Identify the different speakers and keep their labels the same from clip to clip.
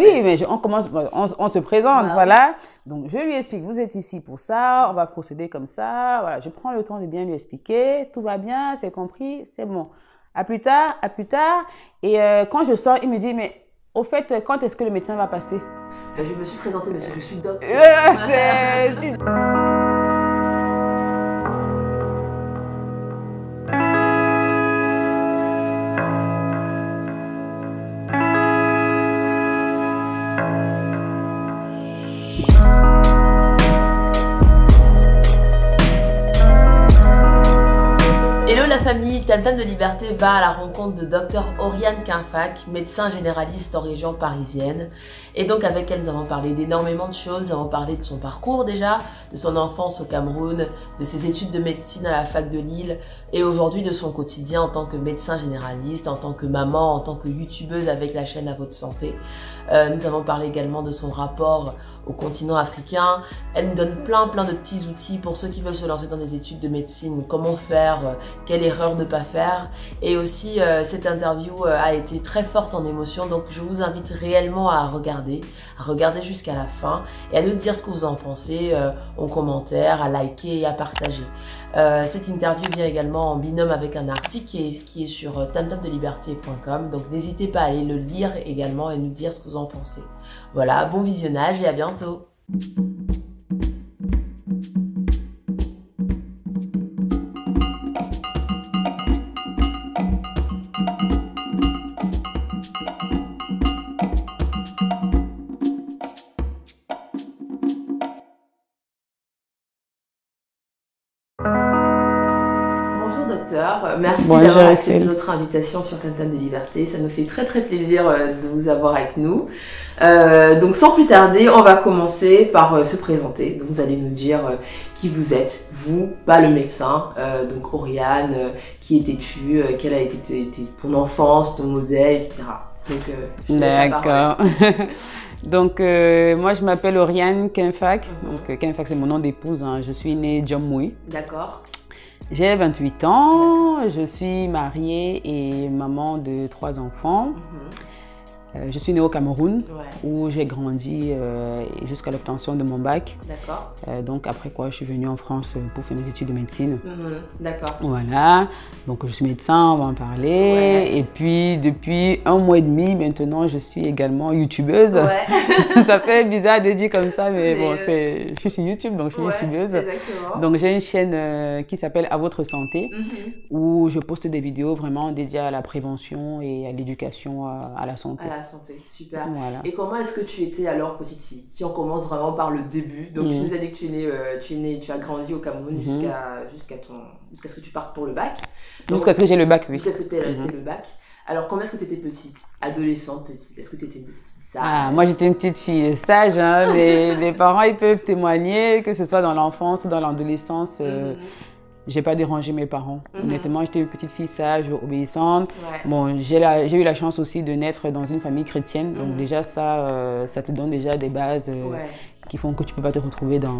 Speaker 1: Oui, mais on commence, on se présente, voilà. Donc, je lui explique, vous êtes ici pour ça, on va procéder comme ça. Voilà, je prends le temps de bien lui expliquer. Tout va bien, c'est compris, c'est bon. À plus tard, à plus tard. Et quand je sors, il me dit, mais au fait, quand est-ce que le médecin va passer?
Speaker 2: Je me suis présentée, monsieur, je suis docteur. Hello la famille, Tam Tam de Liberté va à la rencontre de Dr Oriane Quinfac, médecin généraliste en région parisienne. Et donc avec elle nous avons parlé d'énormément de choses, nous avons parlé de son parcours déjà, de son enfance au Cameroun, de ses études de médecine à la fac de Lille et aujourd'hui de son quotidien en tant que médecin généraliste, en tant que maman, en tant que youtubeuse avec la chaîne À Votre Santé. Nous avons parlé également de son rapport au continent africain. Elle nous donne plein de petits outils pour ceux qui veulent se lancer dans des études de médecine, comment faire, quelle erreur ne pas faire. Et aussi, cette interview a été très forte en émotion, donc je vous invite réellement à regarder jusqu'à la fin et à nous dire ce que vous en pensez en commentaire, à liker et à partager. Cette interview vient également en binôme avec un article qui est sur tamtamdeliberté.com, donc n'hésitez pas à aller le lire également et nous dire ce que vous en pensez. Voilà, bon visionnage et à bientôt. Merci d'avoir accepté notre invitation sur Tam Tam de Liberté. Ça nous fait très plaisir de vous avoir avec nous. Donc sans plus tarder, on va commencer par se présenter. Donc vous allez nous dire qui vous êtes, vous, pas le médecin. Donc Oriane, qui étais-tu, quelle a été ton enfance, ton modèle, etc. Donc
Speaker 1: d'accord. Donc moi je m'appelle Oriane Quinfac. Donc Quinfac c'est mon nom d'épouse. Hein. Je suis née Djammoui.
Speaker 2: D'accord.
Speaker 1: J'ai 28 ans, je suis mariée et maman de 3 enfants. Je suis née au Cameroun, où j'ai grandi jusqu'à l'obtention de mon bac.
Speaker 2: D'accord.
Speaker 1: Donc après quoi, je suis venue en France pour faire mes études de médecine.
Speaker 2: D'accord.
Speaker 1: Voilà, donc je suis médecin, on va en parler. Et puis depuis 1 mois et demi maintenant, je suis également youtubeuse. Ça fait bizarre de dire comme ça, mais bon, je suis sur YouTube, donc je suis youtubeuse.
Speaker 2: Exactement.
Speaker 1: Donc j'ai une chaîne qui s'appelle À Votre Santé, où je poste des vidéos vraiment dédiées à la prévention et à l'éducation à la santé.
Speaker 2: Santé, super.
Speaker 1: Voilà.
Speaker 2: Et comment est-ce que tu étais alors petite fille? Si on commence vraiment par le début, donc tu nous as dit que tu as grandi au Cameroun jusqu'à ce que tu partes pour le bac.
Speaker 1: Jusqu'à ce que j'ai le bac, oui.
Speaker 2: Jusqu'à ce que tu aies le bac. Alors comment est-ce que tu étais petite? Adolescente, petite? Est-ce que tu étais une petite fille sage?
Speaker 1: Moi j'étais une petite fille sage, hein, mais les parents ils peuvent témoigner, que ce soit dans l'enfance ou dans l'adolescence. J'ai pas dérangé mes parents. Honnêtement, j'étais une petite fille sage, obéissante. Bon, j'ai eu la chance aussi de naître dans une famille chrétienne. Donc déjà, ça te donne déjà des bases qui font que tu peux pas te retrouver dans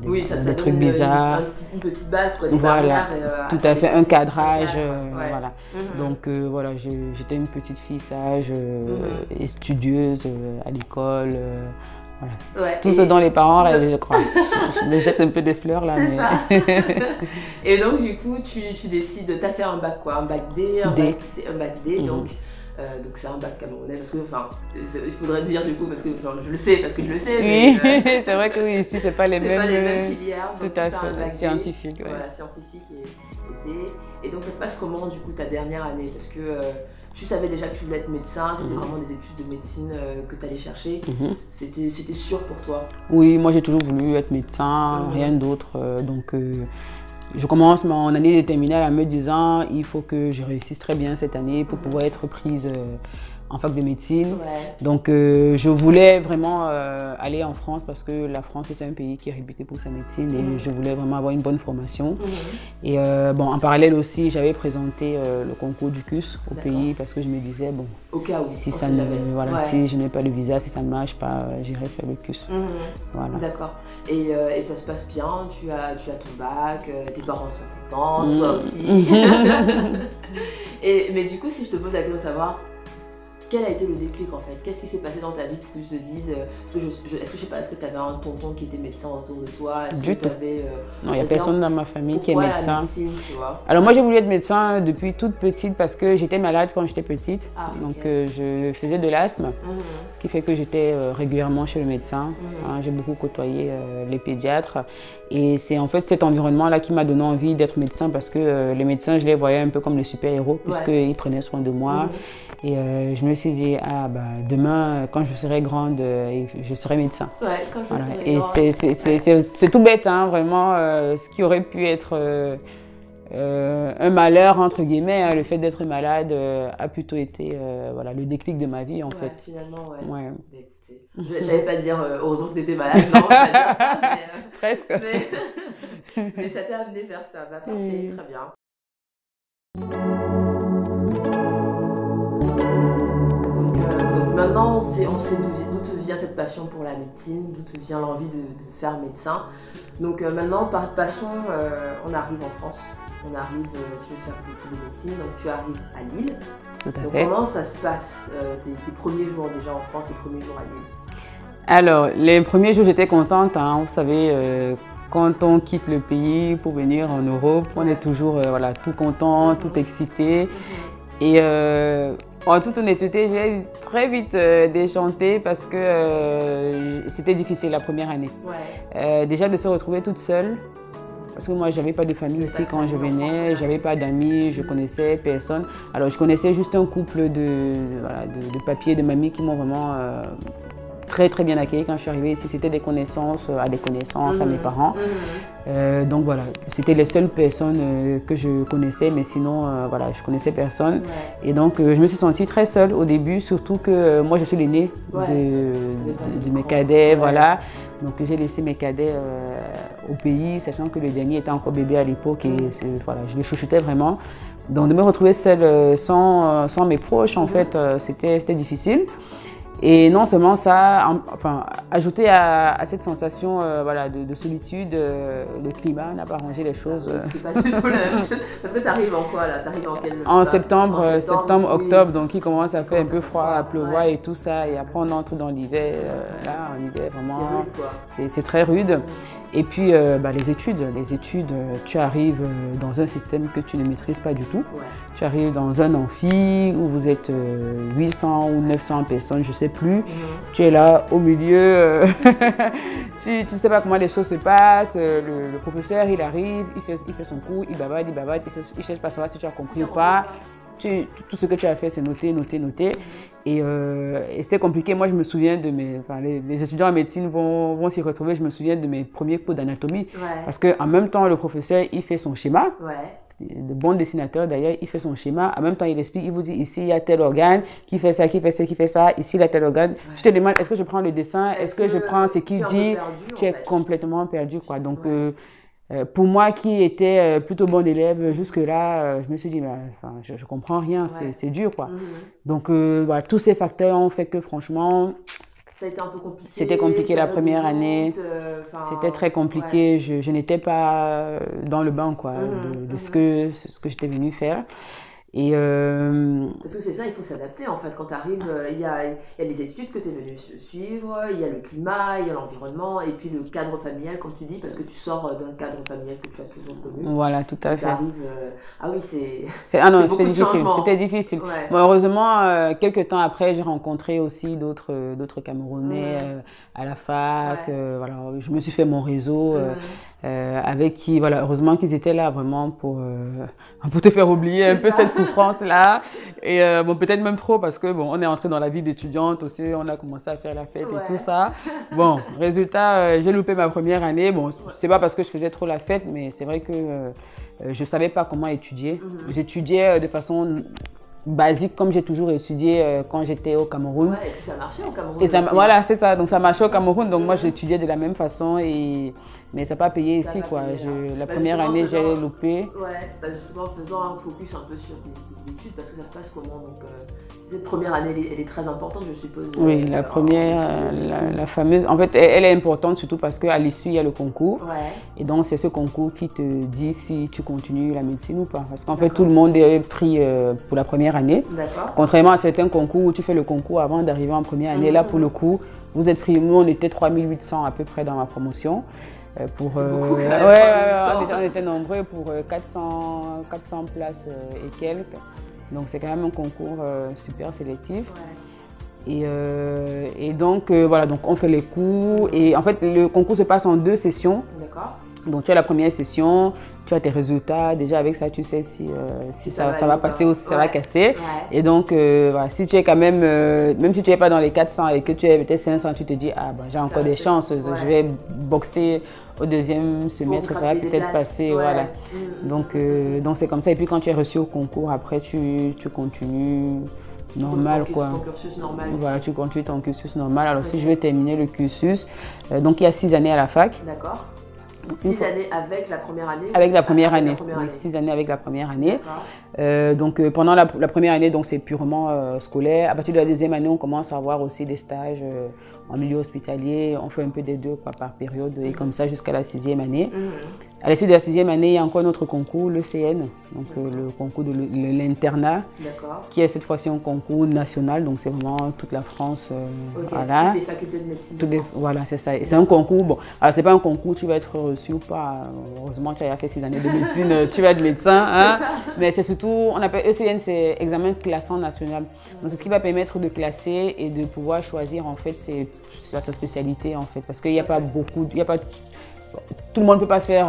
Speaker 1: des trucs bizarres.
Speaker 2: Une petite base, quoi.
Speaker 1: Voilà, tout à fait, un cadrage. Voilà. Donc voilà, j'étais une petite fille sage et studieuse à l'école. Voilà. Tout ce dont les parents, là, je crois. Je me jette un peu des fleurs là.
Speaker 2: C'est ça. Et donc du coup, tu décides, tu as fait un bac quoi? Un bac D, un bac D, donc c'est un bac camerounais parce que, enfin, il faudrait dire du coup parce que je le sais,
Speaker 1: Oui, mais, c'est vrai que oui, ici c'est pas les mêmes
Speaker 2: filières.
Speaker 1: Tout à fait, scientifique.
Speaker 2: Voilà, scientifique et D. Et donc ça se passe comment du coup ta dernière année? Parce que tu savais déjà que tu voulais être médecin, c'était vraiment des études de médecine que tu allais chercher. C'était sûr pour toi?
Speaker 1: Oui, moi j'ai toujours voulu être médecin, rien d'autre. Donc je commence mon année de terminale en me disant il faut que je réussisse très bien cette année pour pouvoir être prise en fac de médecine. Donc je voulais vraiment aller en France parce que la France c'est un pays qui est réputé pour sa médecine et je voulais vraiment avoir une bonne formation. Et bon, en parallèle aussi, j'avais présenté le concours du CUS au pays parce que je me disais bon,
Speaker 2: au cas où,
Speaker 1: si si je n'ai pas le visa, si ça ne marche pas, j'irai faire le CUS. Voilà.
Speaker 2: D'accord. Et ça se passe bien, tu as ton bac, tes parents sont contents, toi aussi. Mais du coup, si je te pose la question de savoir quel a été le déclic en fait? Qu'est-ce qui s'est passé dans ta vie pour que tu te dises, est-ce que je sais pas, est-ce que tu avais un tonton qui était médecin autour de toi?
Speaker 1: Du tout. Non, il n'y a personne dans ma famille qui est médecin.
Speaker 2: La médecine, tu vois?
Speaker 1: Alors moi j'ai voulu être médecin depuis toute petite parce que j'étais malade quand j'étais petite.
Speaker 2: Ah, okay.
Speaker 1: Donc je faisais de l'asthme, ce qui fait que j'étais régulièrement chez le médecin. J'ai beaucoup côtoyé les pédiatres et c'est en fait cet environnement-là qui m'a donné envie d'être médecin parce que les médecins, je les voyais un peu comme les super-héros puisqu'ils prenaient soin de moi. Et je me suis dit, ah bah demain, quand je serai grande, je serai médecin.
Speaker 2: Ouais, quand je serai
Speaker 1: grande. Et c'est tout bête, hein, vraiment, ce qui aurait pu être un malheur, entre guillemets, hein, le fait d'être malade a plutôt été voilà, le déclic de ma vie, en fait.
Speaker 2: Finalement,
Speaker 1: ouais.
Speaker 2: Mais écoutez, j'allais pas dire heureusement que tu étais malade, non, j'allais dire ça, mais,
Speaker 1: presque.
Speaker 2: Mais ça t'a amené vers ça, bah, parfait, très bien. Donc maintenant, on sait d'où te vient cette passion pour la médecine, d'où te vient l'envie de faire médecin. Donc maintenant, par passion, on arrive en France, tu veux faire des études de médecine, donc tu arrives à Lille.
Speaker 1: Tout à
Speaker 2: donc
Speaker 1: fait.
Speaker 2: Comment ça se passe, tes premiers jours déjà en France, tes premiers jours à Lille?
Speaker 1: Alors, les premiers jours, j'étais contente, hein, vous savez, quand on quitte le pays pour venir en Europe, on est toujours voilà, tout content, tout excité. Et en toute honnêteté, j'ai très vite déchanté parce que c'était difficile la première année. Déjà de se retrouver toute seule, parce que moi, je n'avais pas de famille ici quand je venais, je n'avais pas d'amis, je connaissais personne. Alors, je connaissais juste un couple de papiers, de mamies qui m'ont vraiment très bien accueilli quand je suis arrivée ici. C'était des connaissances à mes parents. Donc voilà, c'était les seules personnes que je connaissais, mais sinon voilà, je connaissais personne. Et donc je me suis sentie très seule au début, surtout que moi je suis l'aînée de mes cadets, voilà. Donc j'ai laissé mes cadets au pays, sachant que le dernier était encore bébé à l'époque et voilà, je le chouchoutais vraiment. Donc de me retrouver seule sans mes proches, en fait, c'était difficile. Et non seulement ça, enfin, ajouté à cette sensation voilà, de solitude, le climat n'a pas arrangé les choses.
Speaker 2: C'est pas du tout la même chose. Parce que tu arrives en quoi là? T'arrives en quel
Speaker 1: En septembre, octobre, donc il commence à faire un peu froid, à pleuvoir et tout ça. Et après on entre dans l'hiver, là, en hiver vraiment, c'est très rude. Et puis les études, tu arrives dans un système que tu ne maîtrises pas du tout. Tu arrives dans un amphi où vous êtes 800 ou 900 personnes, je ne sais plus. Tu es là au milieu, tu ne sais pas comment les choses se passent. Le professeur, il arrive, il fait son cours, il bavade, il cherche pas à savoir si tu as compris ou pas. Tout ce que tu as fait, c'est noter. Et c'était compliqué. Moi, je me souviens de les étudiants en médecine vont s'y retrouver. Je me souviens de mes premiers cours d'anatomie. Parce qu'en même temps, le professeur, il fait son schéma. De bon dessinateur d'ailleurs, il fait son schéma. En même temps, il explique, il vous dit ici, il y a tel organe qui fait ça. Ici, il y a tel organe. Je te demande, est-ce que je prends le dessin? Est-ce que je prends ce qu'il dit? Tu es complètement perdu, quoi. Donc, pour moi qui étais plutôt bon élève, jusque-là, je me suis dit, je comprends rien, c'est dur, quoi. Donc, voilà, tous ces facteurs ont fait que, franchement,
Speaker 2: ça a été un peu compliqué.
Speaker 1: C'était compliqué la première année. C'était très compliqué. Je n'étais pas dans le bain, quoi, de ce que j'étais venue faire. Et
Speaker 2: parce que c'est ça, il faut s'adapter en fait. Quand tu arrives, il y a les études que tu es venu suivre, il y a le climat, il y a l'environnement et puis le cadre familial, comme tu dis, parce que tu sors d'un cadre familial que tu as toujours connu.
Speaker 1: Voilà, tout à fait.
Speaker 2: Ah oui, c'était
Speaker 1: difficile. C'était difficile. Bon, heureusement, quelques temps après, j'ai rencontré aussi d'autres Camerounais à la fac. Voilà, je me suis fait mon réseau. Avec qui, voilà, heureusement qu'ils étaient là vraiment pour te faire oublier un peu cette souffrance-là. Et bon, peut-être même trop parce que bon, on est entré dans la vie d'étudiante aussi, on a commencé à faire la fête et tout ça. Bon, résultat, j'ai loupé ma première année. Bon, c'est pas parce que je faisais trop la fête, mais c'est vrai que je savais pas comment étudier. J'étudiais de façon basique comme j'ai toujours étudié quand j'étais au Cameroun.
Speaker 2: Et puis ça marchait au Cameroun.
Speaker 1: Et ça, voilà, c'est ça. Donc ça marchait au Cameroun. Donc moi j'étudiais de la même façon mais ça n'a pas payé ici, quoi. La première année j'ai loupé.
Speaker 2: Justement faisant un focus un peu sur tes études parce que ça se passe comment. Donc cette première année elle est très importante, je suppose.
Speaker 1: Oui, la première, la fameuse. En fait, elle est importante surtout parce qu'à l'issue il y a le concours. Et donc c'est ce concours qui te dit si tu continues la médecine ou pas. Parce qu'en fait tout le monde est pris pour la première année. Contrairement à certains concours où tu fais le concours avant d'arriver en première année. Là, pour le coup, vous êtes pris. Nous, on était 3800 à peu près dans ma promotion. On était nombreux pour 400 places et quelques. Donc, c'est quand même un concours super sélectif. Et donc, voilà, donc on fait les cours. Et en fait, le concours se passe en 2 sessions. D'accord. Donc, tu as la première session, tu as tes résultats. Déjà, avec ça, tu sais si ça va passer ou si ça va casser. Et donc, voilà, si tu es quand même, même si tu n'es pas dans les 400 et que tu es peut-être 500, tu te dis, ah, bah, j'ai encore des chances, je vais boxer au 2e semestre, ça va peut-être passer. Voilà. Donc, c'est comme ça. Et puis, quand tu es reçu au concours, après, tu continues. Normal quoi.
Speaker 2: Ton cursus normal.
Speaker 1: Voilà, tu continues ton cursus normal. Alors si je vais terminer le cursus, donc il y a 6 années à la fac.
Speaker 2: D'accord. 6 années avec la première année.
Speaker 1: Avec la première année. 6 années avec la première année. Donc pendant la première année, donc c'est purement scolaire. À partir de la 2e année, on commence à avoir aussi des stages en milieu hospitalier. On fait un peu des 2 quoi, par période et comme ça jusqu'à la 6e année. À l'issue de la 6e année, il y a encore un autre concours, le CN, donc le concours de l'internat, qui est cette fois-ci un concours national, donc c'est vraiment toute la France. Voilà.
Speaker 2: Toutes les facultés de médecine.
Speaker 1: Voilà, c'est ça. C'est un concours, bon, alors c'est pas un concours, tu vas être reçu ou pas. Heureusement, tu as fait 6 années de médecine, tu vas être médecin. Hein? Mais c'est surtout, on appelle ECN, c'est examen classant national. Donc c'est ce qui va permettre de classer et de pouvoir choisir en fait sa spécialité en fait, parce qu'il n'y a pas beaucoup, tout le monde ne peut pas faire,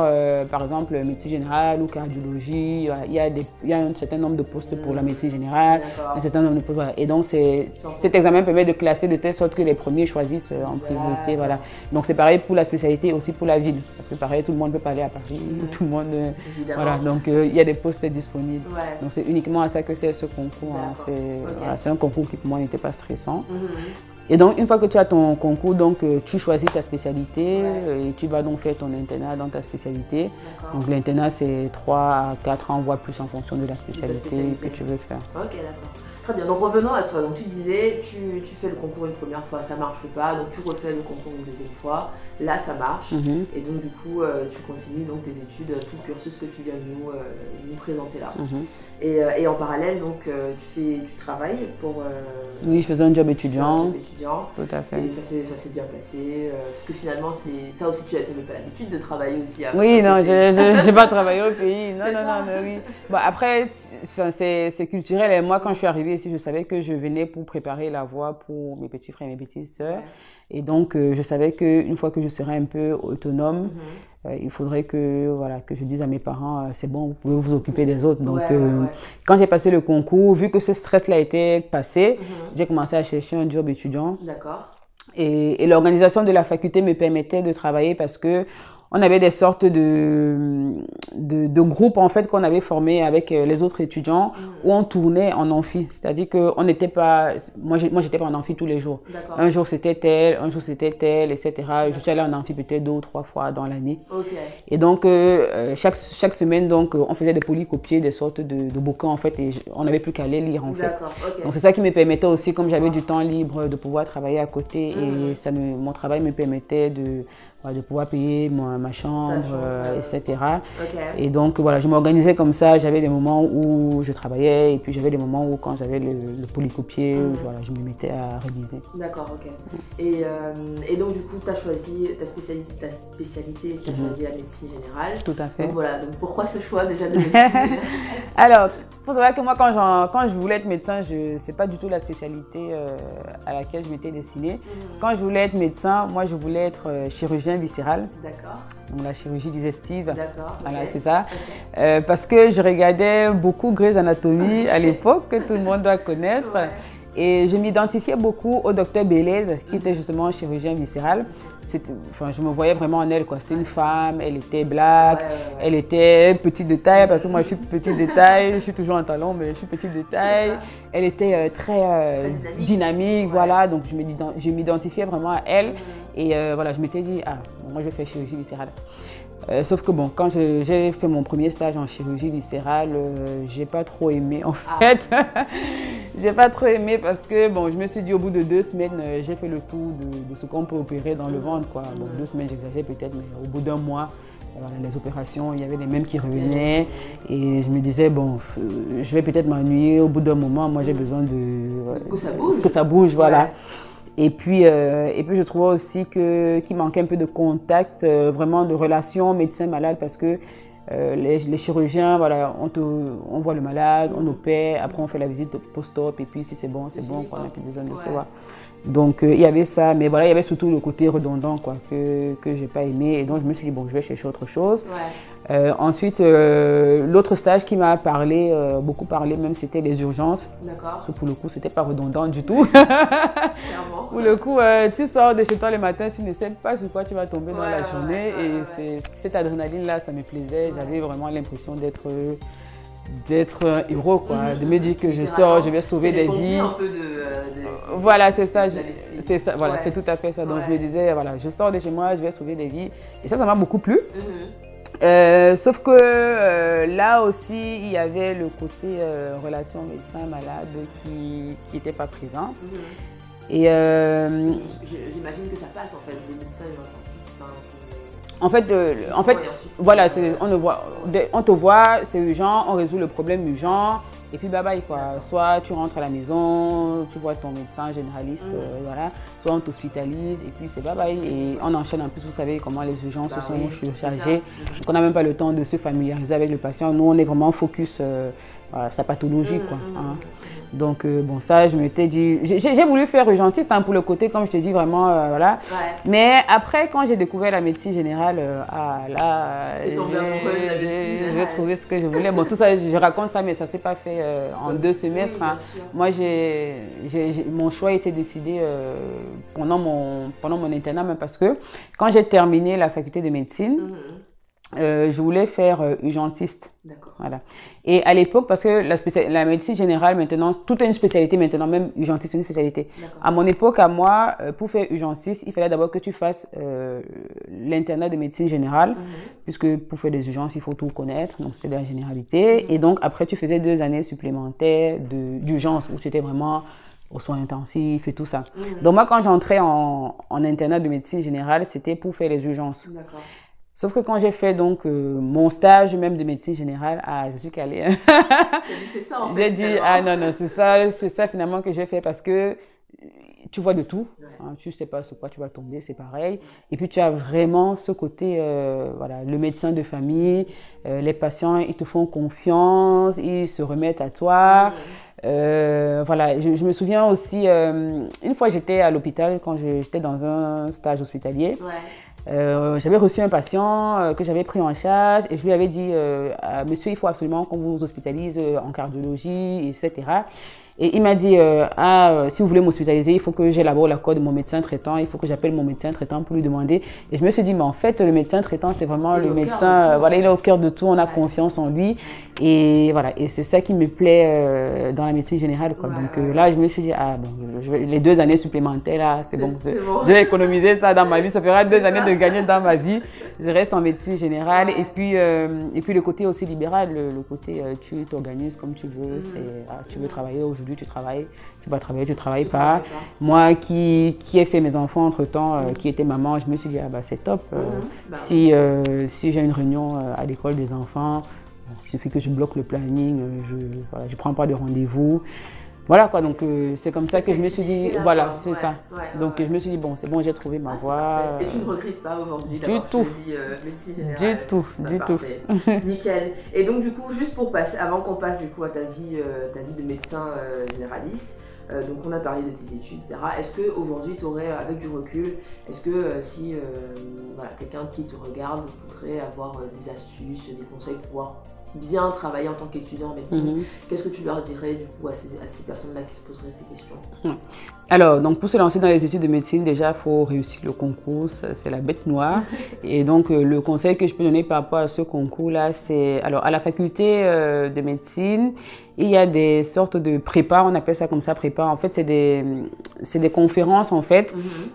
Speaker 1: par exemple, médecine générale ou cardiologie. Il y a un certain nombre de postes pour la médecine générale, un certain nombre de postes. Voilà. Et donc, cet examen permet de classer de telle sorte que les premiers choisissent en priorité. Voilà. Donc, c'est pareil pour la spécialité, aussi pour la ville. Parce que pareil, tout le monde ne peut pas aller à Paris. Tout le monde. Voilà. Donc, il y a des postes disponibles. Donc, c'est uniquement à ça que c'est ce concours. Hein. C'est un concours qui, pour moi, n'était pas stressant. Et donc, une fois que tu as ton concours, donc, tu choisis ta spécialité et tu vas donc faire ton internat dans ta spécialité. Donc, l'internat, c'est 3 à 4 ans, voire plus en fonction de la spécialité que tu veux faire.
Speaker 2: Ok, d'accord. Très bien. Donc, revenons à toi. Donc, tu disais, tu fais le concours une première fois, ça marche pas. Donc, tu refais le concours une deuxième fois. Là, ça marche. Et donc, du coup, tu continues donc, tes études, tout le cursus que tu viens de nous présenter là. Et en parallèle, donc, tu travailles pour...
Speaker 1: Oui, je faisais un job étudiant.
Speaker 2: Tout à fait. Et ça s'est bien passé. Parce que finalement, ça aussi, tu n'avais pas l'habitude de travailler aussi.
Speaker 1: Oui, non, je n'ai pas travaillé au pays. Non, oui. Bon, après, c'est culturel. Et moi, quand je suis arrivée ici, je savais que je venais pour préparer la voie pour mes petits frères et mes petites sœurs. Et donc, je savais qu'une fois que je serais un peu autonome, il faudrait que je dise à mes parents, c'est bon, vous pouvez vous occuper des autres. Donc, quand j'ai passé le concours, vu que ce stress-là était passé, j'ai commencé à chercher un job étudiant.
Speaker 2: D'accord.
Speaker 1: Et l'organisation de la faculté me permettait de travailler parce que on avait des sortes de groupes en fait qu'on avait formés avec les autres étudiants où on tournait en amphi. C'est-à-dire qu'on n'était pas... Moi, j'étais pas en amphi tous les jours. Un jour, c'était tel, etc. Je suis allée en amphi peut-être 2 ou 3 fois dans l'année. Et donc, chaque semaine, donc, on faisait des polycopiés, des sortes de bouquins en fait, et on n'avait plus qu'à les lire en fait. Donc, c'est ça qui me permettait aussi, comme j'avais du temps libre, de pouvoir travailler à côté et mon travail me permettait de pouvoir payer ma chambre, etc. Et donc, voilà, je m'organisais comme ça. J'avais des moments où je travaillais et puis j'avais des moments où, quand j'avais le polycopier, je me mettais à réviser.
Speaker 2: D'accord, ok. Et donc, du coup, tu as choisi ta spécialité, tu as choisi la médecine générale.
Speaker 1: Tout à fait.
Speaker 2: Donc, voilà. Donc, pourquoi ce choix déjà de médecine générale?
Speaker 1: Alors, il faut savoir que moi, quand je voulais être médecin, ce n'est pas du tout la spécialité à laquelle je m'étais destinée. Quand je voulais être médecin, moi, je voulais être chirurgien viscéral.
Speaker 2: D'accord.
Speaker 1: Donc la chirurgie digestive.
Speaker 2: D'accord.
Speaker 1: Voilà, c'est ça. Parce que je regardais beaucoup Grey's Anatomy à l'époque, que tout le monde doit connaître. Et je m'identifiais beaucoup au docteur Bélez, qui était justement chirurgien viscéral. Je me voyais vraiment en elle, quoi. C'était une femme, elle était black, elle était petite de taille, parce que moi je suis petite de taille, je suis toujours en talon, mais je suis petite de taille. Elle était très dynamique, voilà. Donc je m'identifiais vraiment à elle. Et voilà, je m'étais dit, moi je vais faire chirurgie viscérale. Sauf que bon, quand j'ai fait mon premier stage en chirurgie viscérale, j'ai pas trop aimé en fait. J'ai pas trop aimé parce que bon, je me suis dit au bout de 2 semaines, j'ai fait le tour de ce qu'on peut opérer dans le ventre, quoi. Bon, 2 semaines, j'exagère peut-être, mais au bout d'1 mois, les opérations, il y avait les mêmes qui revenaient. Et je me disais, bon, je vais peut-être m'ennuyer au bout d'un moment. Moi, j'ai besoin de...
Speaker 2: Que ça bouge.
Speaker 1: Que ça bouge, voilà. Et puis je trouvais aussi qu'il manquait un peu de contact, vraiment de relation médecin-malade parce que les chirurgiens, voilà, on voit le malade, on opère, après on fait la visite post-op et puis si c'est bon, quoi, on n'a plus besoin de se voir. Donc il y avait ça, mais voilà, il y avait surtout le côté redondant quoi, que je n'ai pas aimé et donc je me suis dit bon, je vais chercher autre chose. Ensuite, l'autre stage qui m'a beaucoup parlé même, c'était les urgences.
Speaker 2: D'accord.
Speaker 1: Parce que pour le coup, c'était pas redondant du tout. Clairement. Pour le coup, tu sors de chez toi le matin, tu ne sais pas sur quoi tu vas tomber dans la journée et cette adrénaline-là, ça me plaisait. J'avais vraiment l'impression d'être un héros, quoi, de me dire que je sors, je vais sauver des vies.
Speaker 2: Un peu
Speaker 1: voilà, c'est ça, voilà, c'est tout à fait ça. Donc je me disais, voilà, je sors de chez moi, je vais sauver des vies. Et ça m'a beaucoup plu. Sauf que là aussi, il y avait le côté relation médecin-malade qui n'était pas présent. Et
Speaker 2: j'imagine que ça passe en fait, les médecins
Speaker 1: en fait, voilà, on te voit, c'est urgent, on résout le problème urgent, et puis bye bye quoi. Soit tu rentres à la maison, tu vois ton médecin généraliste, voilà, soit on t'hospitalise, et puis c'est bye bye. Et on enchaîne en plus, vous savez comment les urgences se sont surchargées. Donc on n'a même pas le temps de se familiariser avec le patient. Nous, on est vraiment focus sa pathologie quoi. Donc bon, ça je m'étais dit, j'ai voulu faire urgentiste pour le côté comme je te dis vraiment voilà. Mais après quand j'ai découvert la médecine générale,
Speaker 2: t'es tombée amoureuse de la médecine.
Speaker 1: J'ai trouvé ce que je voulais. Bon tout ça je raconte ça mais ça s'est pas fait en 2 semestres. Moi mon choix il s'est décidé pendant mon internat même parce que quand j'ai terminé la faculté de médecine. Je voulais faire urgentiste.
Speaker 2: D'accord.
Speaker 1: Voilà. Et à l'époque, parce que la médecine générale maintenant, tout est une spécialité maintenant, même urgentiste c'est une spécialité. À mon époque, à moi, pour faire urgentiste, il fallait d'abord que tu fasses l'internat de médecine générale, puisque pour faire des urgences, il faut tout connaître, donc c'était de la généralité. Et donc après, tu faisais 2 années supplémentaires d'urgence, où tu étais vraiment aux soins intensifs et tout ça. Donc moi, quand j'entrais en internat de médecine générale, c'était pour faire les urgences.
Speaker 2: D'accord.
Speaker 1: Sauf que quand j'ai fait donc mon stage même de médecine générale, je suis calée.
Speaker 2: C'est ça en fait.
Speaker 1: J'ai dit non, c'est ça finalement que j'ai fait parce que tu vois de tout. Tu sais pas sur quoi tu vas tomber, c'est pareil. Et puis tu as vraiment ce côté, voilà, le médecin de famille, les patients, ils te font confiance, ils se remettent à toi. Voilà, je me souviens aussi, une fois j'étais à l'hôpital quand j'étais dans un stage hospitalier. J'avais reçu un patient que j'avais pris en charge et je lui avais dit monsieur, il faut absolument qu'on vous hospitalise en cardiologie, etc. Et il m'a dit si vous voulez m'hospitaliser, il faut que j'ai d'abord l'accord de mon médecin traitant, il faut que j'appelle mon médecin traitant pour lui demander. Et je me suis dit, mais en fait, le médecin traitant, c'est vraiment le médecin, voilà, il est au cœur de tout, on a confiance en lui. Et voilà, et c'est ça qui me plaît dans la médecine générale, quoi. Donc là, je me suis dit, les 2 années supplémentaires, là, c'est bon. Je vais économiser ça dans ma vie, ça fera 2 années de gagner dans ma vie. Je reste en médecine générale. Et puis le côté aussi libéral, le côté tu t'organises comme tu veux, tu veux travailler aujourd'hui. Tu travailles, tu vas travailler, tu travailles pas. Moi qui ai fait mes enfants entre-temps, qui était maman, je me suis dit, c'est top. Si j'ai une réunion à l'école des enfants, il suffit que je bloque le planning, je prends pas de rendez-vous. Voilà quoi, donc c'est comme ça que je me suis dit, voilà, c'est ça. Donc je me suis dit, bon, c'est bon, j'ai trouvé ma voie.
Speaker 2: Et tu ne regrettes pas aujourd'hui d'avoir choisi médecine générale?
Speaker 1: Du tout.
Speaker 2: Nickel. Et donc du coup, juste pour passer, avant qu'on passe du coup à ta vie de médecin généraliste, donc on a parlé de tes études, etc. Est-ce qu'aujourd'hui, tu aurais, avec du recul, est-ce que si voilà, quelqu'un qui te regarde voudrait avoir des astuces, des conseils pour pouvoir bien travailler en tant qu'étudiant en médecine, qu'est-ce que tu leur dirais du coup à ces personnes-là qui se poseraient ces questions?
Speaker 1: Alors, donc pour se lancer dans les études de médecine, déjà, il faut réussir le concours, c'est la bête noire. Et donc, le conseil que je peux donner par rapport à ce concours-là, c'est, alors, à la faculté de médecine, il y a des sortes de prépa, on appelle ça comme ça, prépa. En fait, c'est des conférences, en fait.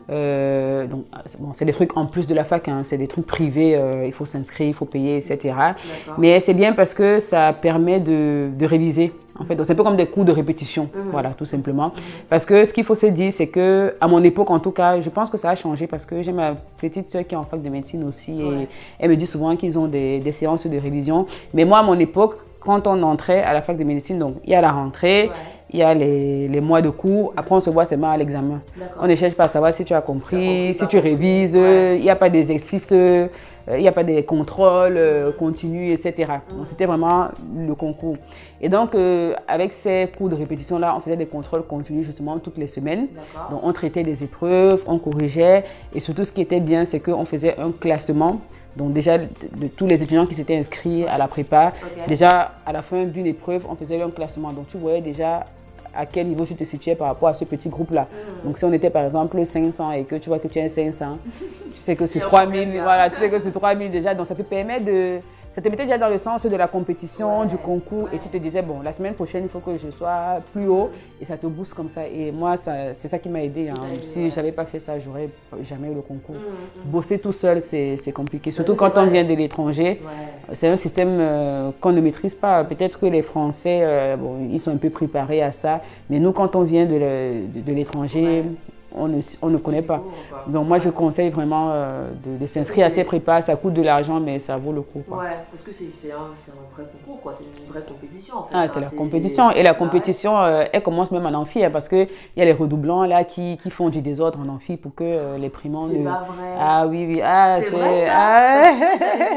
Speaker 1: Donc, c'est des trucs en plus de la fac, hein, c'est des trucs privés, il faut s'inscrire, il faut payer, etc. Mais c'est bien parce que ça permet de réviser. En fait, c'est un peu comme des cours de répétition, voilà, tout simplement. Parce que ce qu'il faut se dire, c'est que à mon époque, en tout cas, je pense que ça a changé parce que j'ai ma petite sœur qui est en fac de médecine aussi et elle me dit souvent qu'ils ont des séances de révision. Mais moi, à mon époque, quand on entrait à la fac de médecine, donc il y a la rentrée, il y a les mois de cours, après on se voit seulement à l'examen. On ne cherche pas à savoir si tu as compris, si tu révises, il n'y a pas d'exercice. Il n'y a pas de contrôles continus, etc. Donc, c'était vraiment le concours. Et donc, avec ces cours de répétition-là, on faisait des contrôles continus justement toutes les semaines. Donc, on traitait des épreuves, on corrigeait. Et surtout, ce qui était bien, c'est qu'on faisait un classement. Donc, déjà, de tous les étudiants qui s'étaient inscrits à la prépa, déjà, à la fin d'une épreuve, on faisait un classement. Donc, tu voyais déjà à quel niveau tu te situais par rapport à ce petit groupe-là. Donc, si on était par exemple 500 et que tu vois que tu es 500, tu sais que sur 3000, voilà, tu sais que sur 3000 déjà, donc ça te permet de... Ça te mettait déjà dans le sens de la compétition, du concours, et tu te disais, bon, la semaine prochaine, il faut que je sois plus haut, et ça te booste comme ça. Et moi, c'est ça qui m'a aidé. Hein. Si je n'avais pas fait ça, j'aurais jamais eu le concours. Bosser tout seul, c'est compliqué, surtout quand on vient de l'étranger. C'est un système qu'on ne maîtrise pas. Peut-être que les Français, bon, ils sont un peu préparés à ça, mais nous, quand on vient de l'étranger, on ne connaît pas. Donc moi, je conseille vraiment de s'inscrire à ces prépas. Ça coûte de l'argent, mais ça vaut le coup. Quoi.
Speaker 2: Ouais, parce que c'est un vrai concours, quoi. C'est une vraie compétition, en fait.
Speaker 1: Ah, c'est la compétition. Et la compétition, elle commence même en amphi, hein, parce qu'il y a les redoublants là, qui font du désordre en amphi pour que les primants...
Speaker 2: C'est pas vrai.
Speaker 1: Ah oui, oui. Ah,
Speaker 2: c'est vrai, ça.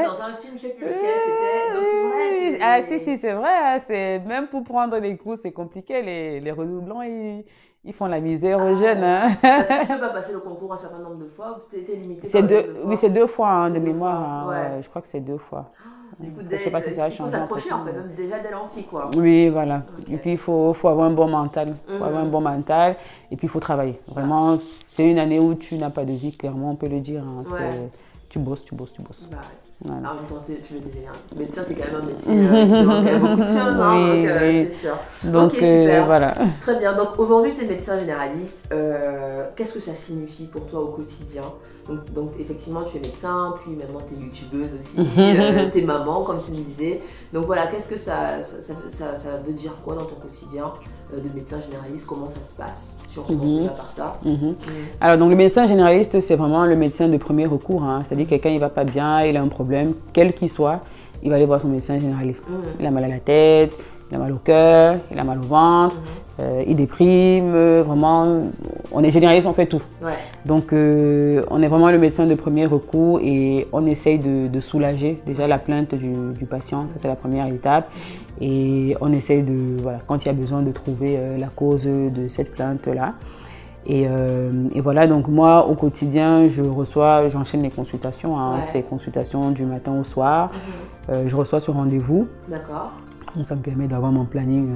Speaker 2: Dans un film, je sais plus lequel c'était. Donc c'est vrai.
Speaker 1: Ah si, c'est vrai. Même pour prendre les cours, c'est compliqué. Les redoublants, ils font la misère aux jeunes. Hein.
Speaker 2: Parce que tu ne peux pas passer le concours un certain nombre de fois, tu étais limité par le nombre de fois.
Speaker 1: Oui, c'est 2 fois hein, de mémoire. Hein, ouais. Je crois que c'est 2 fois.
Speaker 2: Du coup,
Speaker 1: je sais pas si ça a changé.
Speaker 2: Il faut s'accrocher en fait, même déjà dès l'amphi, quoi.
Speaker 1: Oui, voilà. Et puis, il faut avoir un bon mental. Il faut avoir un bon mental. Et puis, il faut travailler. Vraiment, c'est une année où tu n'as pas de vie, clairement, on peut le dire. Hein. Tu bosses.
Speaker 2: Bah, voilà. En même temps, tu veux devenir médecin, c'est quand même un métier qui demande quand même beaucoup de choses, hein, donc c'est sûr.
Speaker 1: Donc, ok, super. Voilà.
Speaker 2: Très bien. Donc aujourd'hui, tu es médecin généraliste. Qu'est-ce que ça signifie pour toi au quotidien? Donc effectivement, tu es médecin, puis maintenant tu es youtubeuse aussi, tu es maman, comme tu me disais. Donc voilà, qu'est-ce que ça veut dire quoi dans ton quotidien de médecin généraliste? Comment ça se passe? Si on commence déjà par ça.
Speaker 1: Alors, donc le médecin généraliste, c'est vraiment le médecin de premier recours. Hein. C'est-à-dire quelqu'un, il ne va pas bien, il a un problème, quel qu'il soit, il va aller voir son médecin généraliste. Il a mal à la tête, il a mal au cœur, il a mal au ventre, il déprime, vraiment, on est généraliste, on fait tout. Donc, on est vraiment le médecin de premier recours et on essaye de soulager déjà la plainte du patient, ça c'est la première étape. Et on essaye voilà, quand il y a besoin de trouver la cause de cette plainte-là. Et voilà, donc moi, au quotidien, j'enchaîne les consultations, hein, ces consultations du matin au soir. Je reçois ce rendez-vous.
Speaker 2: D'accord.
Speaker 1: Donc ça me permet d'avoir mon planning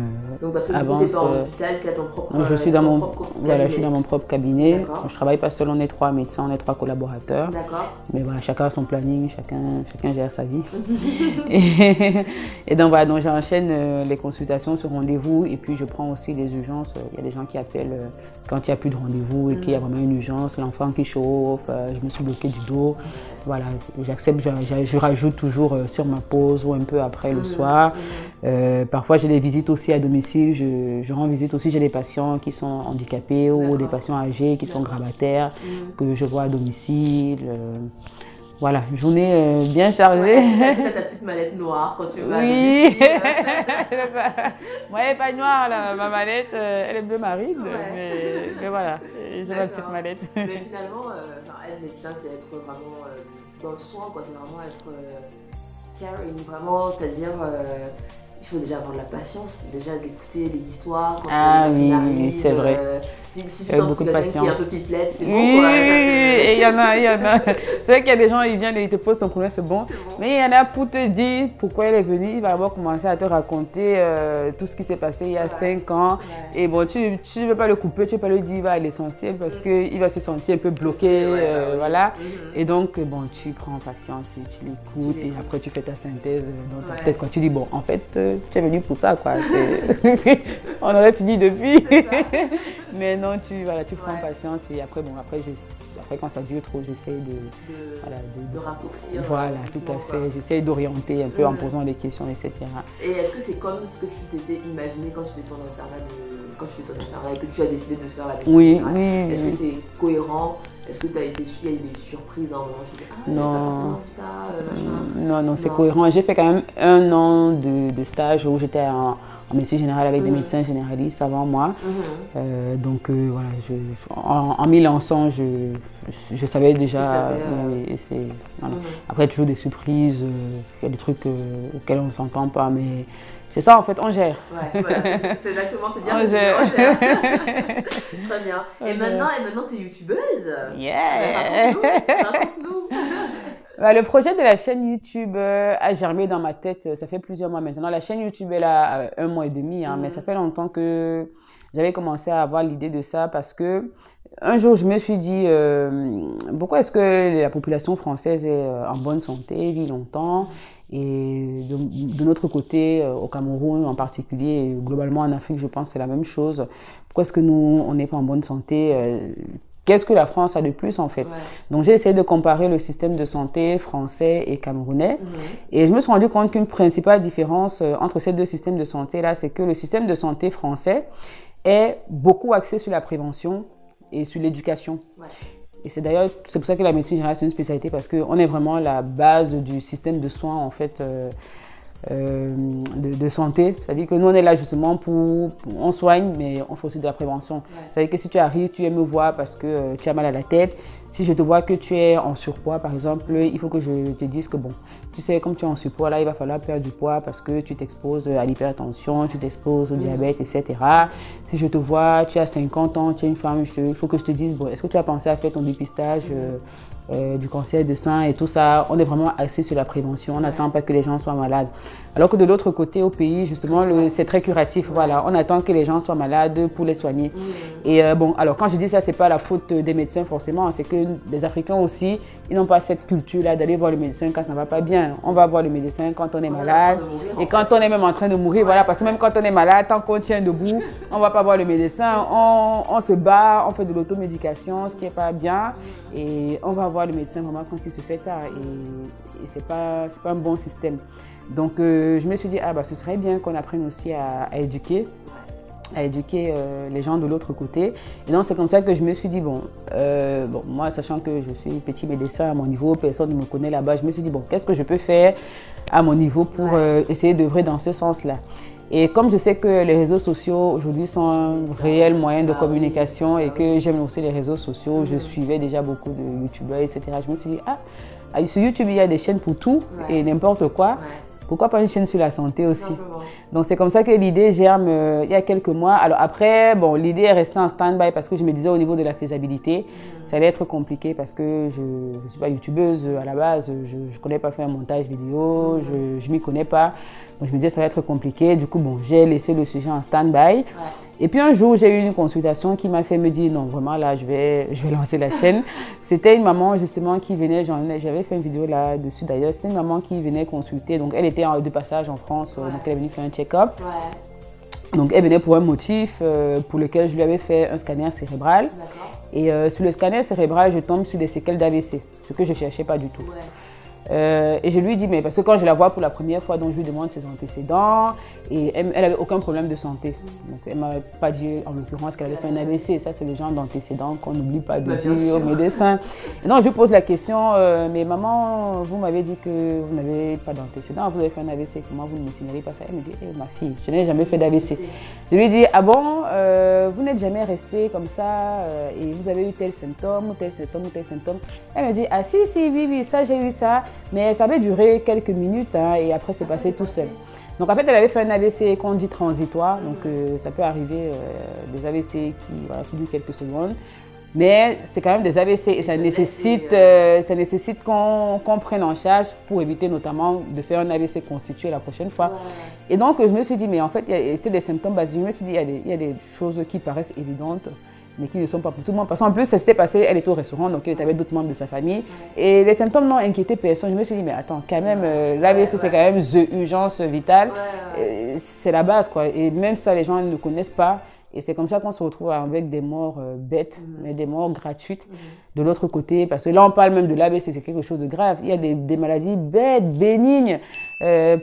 Speaker 2: donc parce que tu n'es pas en hôpital, tu as ton propre
Speaker 1: cabinet. Je suis dans mon propre cabinet. Je ne travaille pas seul, on est 3 médecins, on est 3 collaborateurs.
Speaker 2: D'accord.
Speaker 1: Mais voilà, chacun a son planning, chacun gère sa vie. et donc voilà, donc j'enchaîne les consultations, ce rendez-vous, et puis je prends aussi les urgences. Il y a des gens qui appellent quand il n'y a plus de rendez-vous et qu'il y a vraiment une urgence, l'enfant qui chauffe, je me suis bloqué du dos. Voilà, j'accepte, je rajoute toujours sur ma pause ou un peu après le soir. Parfois, j'ai des visites aussi à domicile. Je rends visite aussi. J'ai des patients qui sont handicapés ou des patients âgés qui sont grabataires que je vois à domicile. Voilà, journée bien chargée.
Speaker 2: Ouais, tu as ta petite mallette noire quand tu vas à domicile.
Speaker 1: Moi, elle n'est pas noire, là. Ma mallette, elle est bleu marine. Mais voilà, j'ai ma petite mallette.
Speaker 2: Mais finalement, être médecin, c'est être vraiment dans le soin, quoi. C'est vraiment être caring, vraiment, c'est-à-dire... il faut déjà avoir de la patience, déjà d'écouter les histoires quand
Speaker 1: oui, c'est vrai.
Speaker 2: Si tu tombes sur quelqu'un qui est un peu pipelette, c'est bon
Speaker 1: quoi. Et il y en a. C'est vrai qu'il y a des gens, ils viennent et ils te posent ton problème, c'est bon. Mais il y en a pour te dire pourquoi elle est venue, il va d'abord commencer à te raconter tout ce qui s'est passé il y a 5 ans. Et bon, tu ne veux pas le couper, tu ne veux pas le dire, il va à l'essentiel parce qu'il va se sentir un peu bloqué. Voilà. Et donc, bon, tu prends patience et tu l'écoutes et après tu fais ta synthèse dans ta tête. Quand tu dis, bon, en fait, tu es venu pour ça, quoi. On aurait fini depuis. Mais non, tu prends patience et après, après quand ça dure trop, j'essaie
Speaker 2: de raccourcir.
Speaker 1: Voilà, tout à fait. J'essaie d'orienter un peu en posant des questions, etc.
Speaker 2: Et est-ce que c'est comme ce que tu t'étais imaginé quand tu fais ton internat et que tu as décidé de faire la médecine?
Speaker 1: Oui.
Speaker 2: Est-ce que c'est cohérent? Est-ce que il y a eu des surprises à un moment? Tu dis, j'avais pas forcément vu ça, machin.
Speaker 1: Non, c'est cohérent. J'ai fait quand même 1 an de stage où j'étais en médecine générale avec des médecins généralistes avant moi. Donc voilà, en m'y lançant, je savais déjà. Voilà. Après, toujours des surprises, il y a des trucs auxquels on ne s'entend pas, mais c'est ça en fait, on gère.
Speaker 2: Ouais, voilà, c'est exactement, c'est bien.
Speaker 1: On gère.
Speaker 2: Très bien. Et maintenant, tu es youtubeuse.
Speaker 1: Yeah.
Speaker 2: Raconte-nous.
Speaker 1: Le projet de la chaîne YouTube a germé dans ma tête, ça fait plusieurs mois maintenant. La chaîne YouTube, elle a 1 mois et demi, mais ça fait longtemps que j'avais commencé à avoir l'idée de ça parce que un jour, je me suis dit, pourquoi est-ce que la population française est en bonne santé, vit longtemps? Et de notre côté, au Cameroun en particulier, et globalement en Afrique, je pense que c'est la même chose. Pourquoi est-ce que nous, on n'est pas en bonne santé? Qu'est-ce que la France a de plus en fait? Donc j'ai essayé de comparer le système de santé français et camerounais et je me suis rendu compte qu'une principale différence entre ces 2 systèmes de santé là, c'est que le système de santé français est beaucoup axé sur la prévention et sur l'éducation. Et c'est pour ça que la médecine générale c'est une spécialité parce qu'on est vraiment la base du système de soins en fait de santé. C'est-à-dire que nous on est là justement on soigne mais on fait aussi de la prévention. C'est-à-dire que si tu arrives, tu viens me voir parce que tu as mal à la tête. Si je te vois que tu es en surpoids, par exemple, il faut que je te dise que bon, tu sais, comme tu es en surpoids, là, il va falloir perdre du poids parce que tu t'exposes à l'hypertension, tu t'exposes au diabète, etc. Si je te vois, tu as 50 ans, tu es une femme, il faut que je te dise, bon, est-ce que tu as pensé à faire ton dépistage du cancer de sein et tout ça? On est vraiment axé sur la prévention, on n'attend pas que les gens soient malades. Alors que de l'autre côté, au pays, justement, c'est très curatif. Voilà, on attend que les gens soient malades pour les soigner. Et bon, alors quand je dis ça, c'est pas la faute des médecins forcément, c'est que les Africains aussi, ils n'ont pas cette culture-là d'aller voir le médecin quand ça ne va pas bien. On va voir le médecin quand on est malade et quand on est même en train de mourir. Voilà, parce que même quand on est malade, tant qu'on tient debout, on ne va pas voir le médecin. On se bat, on fait de l'automédication, ce qui n'est pas bien. Et on va voir le médecin vraiment quand il se fait tard. Et ce n'est pas un bon système. Donc, je me suis dit, ce serait bien qu'on apprenne aussi à éduquer les gens de l'autre côté. Et donc, c'est comme ça que je me suis dit, moi, sachant que je suis petit médecin à mon niveau, personne ne me connaît là-bas, je me suis dit, qu'est-ce que je peux faire à mon niveau pour essayer d'œuvrer dans ce sens-là? Et comme je sais que les réseaux sociaux aujourd'hui sont un réel moyen de communication et que j'aime aussi les réseaux sociaux, je suivais déjà beaucoup de youtubeurs, etc. Je me suis dit, sur YouTube, il y a des chaînes pour tout et n'importe quoi. Pourquoi pas une chaîne sur la santé aussi? Donc c'est comme ça que l'idée germe il y a quelques mois. Alors après, l'idée est restée en stand-by parce que je me disais au niveau de la faisabilité, ça allait être compliqué parce que je ne suis pas youtubeuse à la base, je ne connais pas faire un montage vidéo, je ne m'y connais pas. Donc je me disais ça va être compliqué. Du coup, j'ai laissé le sujet en stand-by. Et puis un jour, j'ai eu une consultation qui m'a fait me dire non, vraiment là, je vais lancer la chaîne. C'était une maman justement qui venait, j'avais fait une vidéo là-dessus d'ailleurs, c'était une maman qui venait consulter. Donc elle était de passage en France, donc elle est venue faire un check-up. Donc elle venait pour un motif pour lequel je lui avais fait un scanner cérébral. Et sur le scanner cérébral, je tombe sur des séquelles d'AVC, ce que je ne cherchais pas du tout. Et je lui dis, mais parce que quand je la vois pour la première fois, donc je lui demande ses antécédents et elle n'avait aucun problème de santé. Donc elle ne m'avait pas dit en l'occurrence qu'elle avait fait un AVC. Ça, c'est le genre d'antécédents qu'on n'oublie pas de dire aux médecins. Et donc je lui pose la question, mais maman, vous m'avez dit que vous n'avez pas d'antécédents, vous avez fait un AVC, comment vous ne me signalez pas ça? Elle me dit, ma fille, je n'ai jamais fait d'AVC. Je lui dis, ah bon, vous n'êtes jamais resté comme ça et vous avez eu tel symptôme ou tel symptôme ou tel symptôme? Elle me dit, ah si, oui, ça j'ai eu ça. Mais ça avait duré quelques minutes et après c'est passé tout seul. Donc en fait elle avait fait un AVC qu'on dit transitoire, donc ça peut arriver des AVC qui durent quelques secondes. Mais c'est quand même des AVC et ça nécessite qu'on prenne en charge pour éviter notamment de faire un AVC constitué la prochaine fois. Et donc je me suis dit, mais en fait c'était des symptômes basiques. Je me suis dit, il y a des choses qui paraissent évidentes, mais qui ne sont pas pour tout le monde. Parce qu'en plus, ça s'était passé, elle était au restaurant, donc elle était avec d'autres membres de sa famille. Et les symptômes n'ont inquiété personne. Je me suis dit, mais attends, quand même, l'AVC, c'est quand même the urgence vitale. C'est la base, quoi. Et même ça, les gens ne connaissent pas Et c'est comme ça qu'on se retrouve avec des morts bêtes, mais des morts gratuites de l'autre côté. Parce que là, on parle même de l'AVC, c'est quelque chose de grave. Il y a des maladies bêtes, bénignes,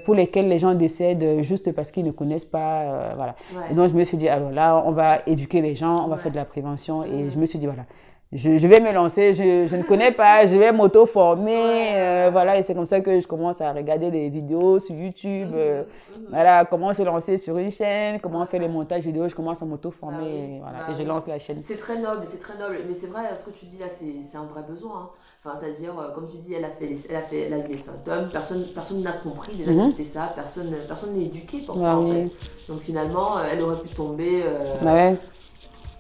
Speaker 1: pour lesquelles les gens décèdent juste parce qu'ils ne connaissent pas. Voilà. Et donc, je me suis dit, alors là, on va éduquer les gens, on va faire de la prévention. Et je me suis dit, voilà. Je vais me lancer, je ne connais pas, je vais m'auto-former, voilà, et c'est comme ça que je commence à regarder des vidéos sur YouTube, voilà, comment se lancer sur une chaîne, comment faire les montages vidéo, je commence à m'auto-former, voilà, et je lance la chaîne.
Speaker 2: C'est très noble, mais c'est vrai, ce que tu dis là, c'est un vrai besoin, hein. Enfin, c'est-à-dire, comme tu dis, elle a eu les symptômes, personne n'a compris déjà que c'était ça, personne n'est éduqué pour ça, en fait. Donc finalement, elle aurait pu tomber...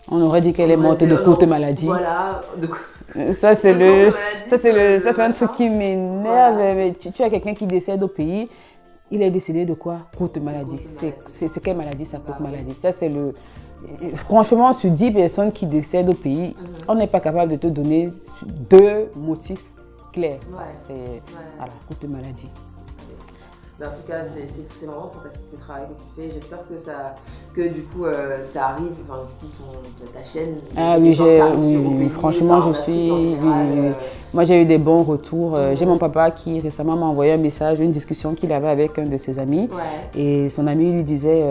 Speaker 1: On aurait dit qu'elle est morte de courte maladie.
Speaker 2: Voilà.
Speaker 1: Ça, c'est un truc qui m'énerve. Voilà. Tu as quelqu'un qui décède au pays. Il est décédé de quoi? Courte maladie. C'est quelle maladie, ça, courte maladie? Ça, c'est le... Franchement, sur 10 personnes qui décèdent au pays, on n'est pas capable de te donner 2 motifs clairs. C'est voilà, courte maladie.
Speaker 2: Mais en tout cas, c'est vraiment fantastique le travail que tu fais. J'espère que du coup, ça arrive, enfin, du coup, ta chaîne.
Speaker 1: Ah oui, oui, franchement, je suis... Moi, j'ai eu des bons retours. J'ai mon papa qui récemment m'a envoyé un message, une discussion qu'il avait avec un de ses amis. Et son ami lui disait...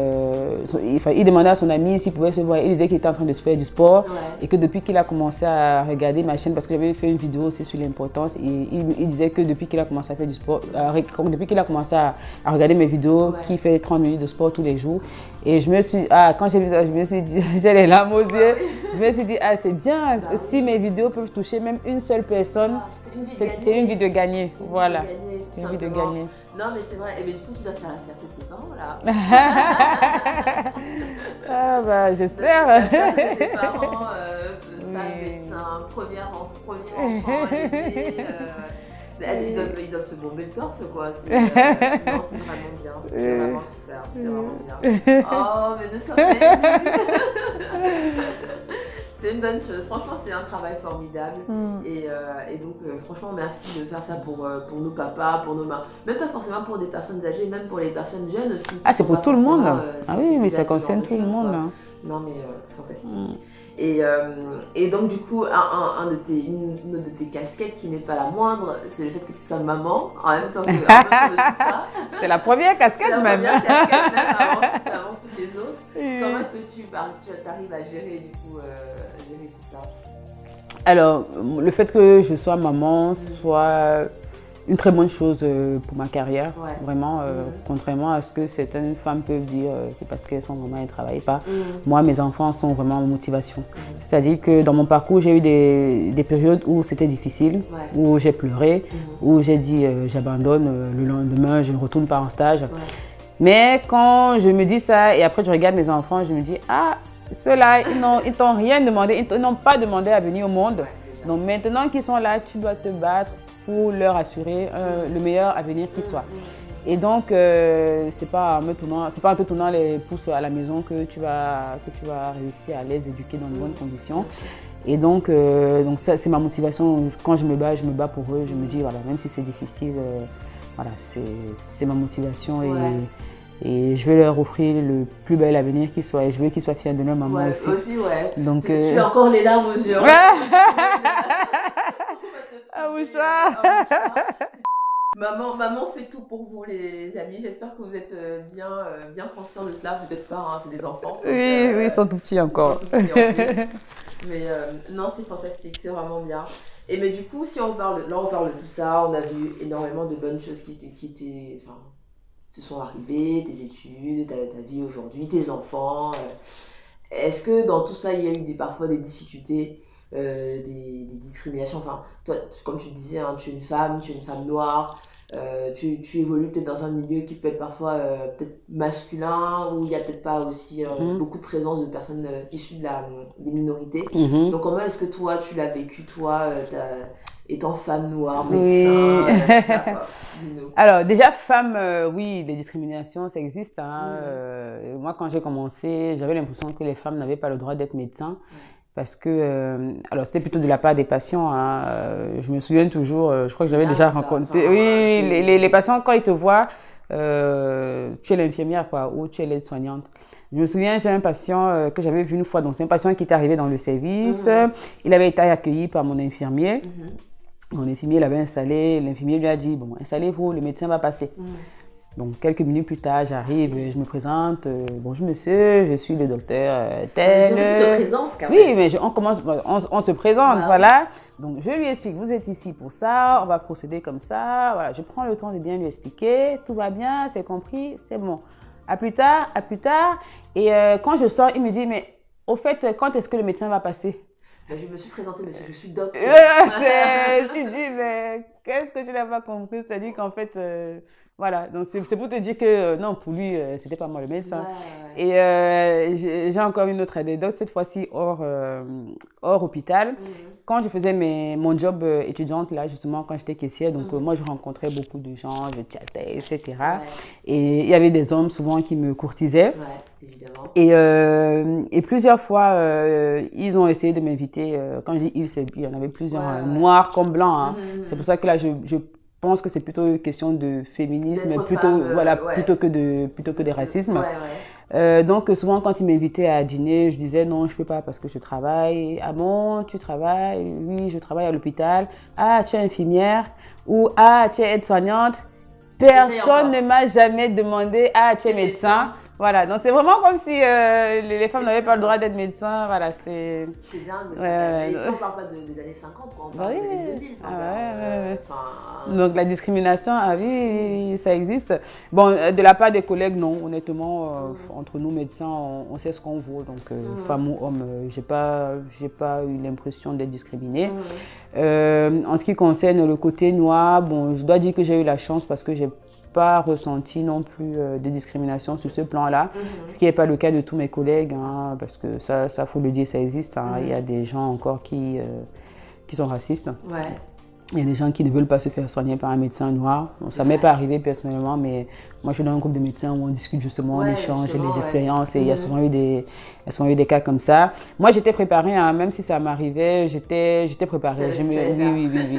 Speaker 1: il demandait à son ami s'il pouvait se voir. Il disait qu'il était en train de se faire du sport. Et que depuis qu'il a commencé à regarder ma chaîne, parce que j'avais fait une vidéo aussi sur l'importance, et il disait que depuis qu'il a commencé à faire du sport, depuis qu'il a commencé à regarder mes vidéos, qui fait 30 minutes de sport tous les jours. Et je me suis, quand j'ai vu ça, je me suis dit, j'ai les larmes aux yeux. Je me suis dit, c'est bien, si mes vidéos peuvent toucher même une seule personne, c'est une vie de gagner. Voilà, c'est une vie de gagner.
Speaker 2: Non, mais c'est vrai. Et mais du coup, tu dois faire la fierté de tes parents, là.
Speaker 1: Ah, bah, j'espère.
Speaker 2: La fierté de tes parents, femme médecin, premier enfant, ils doivent se bomber le torse, quoi. Non, c'est vraiment bien. C'est vraiment super. C'est vraiment bien. Oh, mais ne sois pas émue. C'est une bonne chose. Franchement, c'est un travail formidable. Et donc, franchement, merci de faire ça pour nos papas, pour nos mamans. Même pas forcément pour des personnes âgées, même pour les personnes jeunes aussi.
Speaker 1: C'est pour tout le monde. Oui, mais ça concerne tout le monde.
Speaker 2: Non, mais fantastique. Et donc, du coup, une de tes casquettes qui n'est pas la moindre, c'est le fait que tu sois maman en même temps de tout ça.
Speaker 1: C'est la première casquette même.
Speaker 2: C'est la première casquette même avant toutes les autres. Comment est-ce que tu arrives à gérer, du coup, gérer tout ça?
Speaker 1: Alors, le fait que je sois maman soit une très bonne chose pour ma carrière, vraiment, contrairement à ce que certaines femmes peuvent dire que parce qu'elles sont mamans, elles ne travaillent pas. Moi, mes enfants sont vraiment en motivation. C'est-à-dire que dans mon parcours, j'ai eu des périodes où c'était difficile, où j'ai pleuré, où j'ai dit j'abandonne, le lendemain, je ne retourne pas en stage. Mais quand je me dis ça et après je regarde mes enfants, je me dis ceux-là, ils t'ont rien demandé, ils n'ont pas demandé à venir au monde. Donc maintenant qu'ils sont là, tu dois te battre pour leur assurer le meilleur avenir qui soit. Et donc, c'est pas en te tournant les pouces à la maison que tu vas réussir à les éduquer dans de bonnes conditions. Et donc ça, c'est ma motivation. Quand je me bats pour eux. Je me dis, voilà, même si c'est difficile, voilà, c'est ma motivation. Et je vais leur offrir le plus bel avenir qui soit. Et je veux qu'ils soient fiers de leur maman aussi. Donc,
Speaker 2: tu as encore les larmes aux yeux. Maman fait tout pour vous, les amis. J'espère que vous êtes bien conscients de cela. Peut-être pas, hein, c'est des enfants.
Speaker 1: Oui, ils sont tout petits encore.
Speaker 2: Ils sont tout petits en plus. Mais non, c'est fantastique, c'est vraiment bien. Et mais du coup, si on parle de tout ça, on a vu énormément de bonnes choses qui se sont arrivées, tes études, ta vie aujourd'hui, tes enfants. Est-ce que dans tout ça, il y a eu parfois des difficultés, des discriminations? Enfin, toi, comme tu disais, hein, tu es une femme noire, tu évolues peut-être dans un milieu qui peut être parfois peut-être masculin, où il n'y a peut-être pas aussi beaucoup de présence de personnes issues des minorités. Donc comment est-ce que toi, tu l'as vécu, toi, étant femme noire, médecin, tout ça, quoi. Dis-nous.
Speaker 1: Alors, déjà, femme, oui, les discriminations, ça existe. Hein. Moi, quand j'ai commencé, j'avais l'impression que les femmes n'avaient pas le droit d'être médecins. Parce que, alors c'était plutôt de la part des patients. Hein. Je me souviens toujours, je crois que j'avais déjà rencontré. Oui, les patients, quand ils te voient, tu es l'infirmière, quoi, ou tu es l'aide-soignante. Je me souviens, j'ai un patient que j'avais vu une fois. Donc, c'est un patient qui était arrivé dans le service. Il avait été accueilli par mon infirmier. Mon infirmier l'avait installé. L'infirmier lui a dit, bon, installez-vous, le médecin va passer. Donc, quelques minutes plus tard, j'arrive, je me présente. Bonjour monsieur, je suis le docteur tel.
Speaker 2: Tu te présentes quand même.
Speaker 1: Oui, mais on se présente, voilà. Donc, je lui explique, vous êtes ici pour ça, on va procéder comme ça. Voilà, je prends le temps de bien lui expliquer. Tout va bien, c'est compris, c'est bon. À plus tard, à plus tard. Et quand je sors, il me dit, mais au fait, quand est-ce que le médecin va passer?
Speaker 2: Ben, je me suis présentée, monsieur, je suis docteur.
Speaker 1: Tu dis, mais qu'est-ce que tu n'as pas compris? C'est-à-dire qu'en fait... voilà, donc c'est pour te dire que non, pour lui, c'était pas moi le médecin. Et j'ai encore une autre anecdote, cette fois-ci hors hôpital. Quand je faisais mon job étudiante, là, justement, quand j'étais caissière, donc moi, je rencontrais beaucoup de gens, je chattais, etc. Et il y avait des hommes souvent qui me courtisaient.
Speaker 2: Évidemment.
Speaker 1: Et plusieurs fois, ils ont essayé de m'inviter. Quand je dis ils, il y en avait plusieurs, noirs comme blancs. Hein. C'est pour ça que là, je pense que c'est plutôt une question de féminisme, plutôt que de racisme. Donc souvent quand ils m'invitaient à dîner, je disais non, je peux pas parce que je travaille. Ah bon, tu travailles? Oui, je travaille à l'hôpital. Ah, tu es infirmière? Ou ah, tu es aide-soignante? Personne ne m'a jamais demandé ah, tu es médecin? Voilà, donc c'est vraiment comme si les femmes n'avaient pas le droit d'être médecins. Voilà, c'est
Speaker 2: dingue. Et puis on parle pas des années 50, quoi. On parle des années 2000.
Speaker 1: Donc la discrimination, oui, ça existe. Bon, de la part des collègues, non. Honnêtement, entre nous médecins, on sait ce qu'on vaut. Donc femme ou homme, j'ai pas eu l'impression d'être discriminée. En ce qui concerne le côté noir, bon, je dois dire que j'ai eu la chance parce que j'ai pas ressenti non plus de discrimination sur ce plan-là, ce qui n'est pas le cas de tous mes collègues, hein, parce que ça faut le dire, ça existe. Hein. Il y a des gens encore qui sont racistes. Il y a des gens qui ne veulent pas se faire soigner par un médecin noir. Bon, ça ne m'est pas arrivé personnellement, mais moi je suis dans un groupe de médecins où on discute justement, on échange les expériences et il y a souvent eu des cas comme ça. Moi j'étais préparée, hein, même si ça m'arrivait, j'étais préparée. Oui.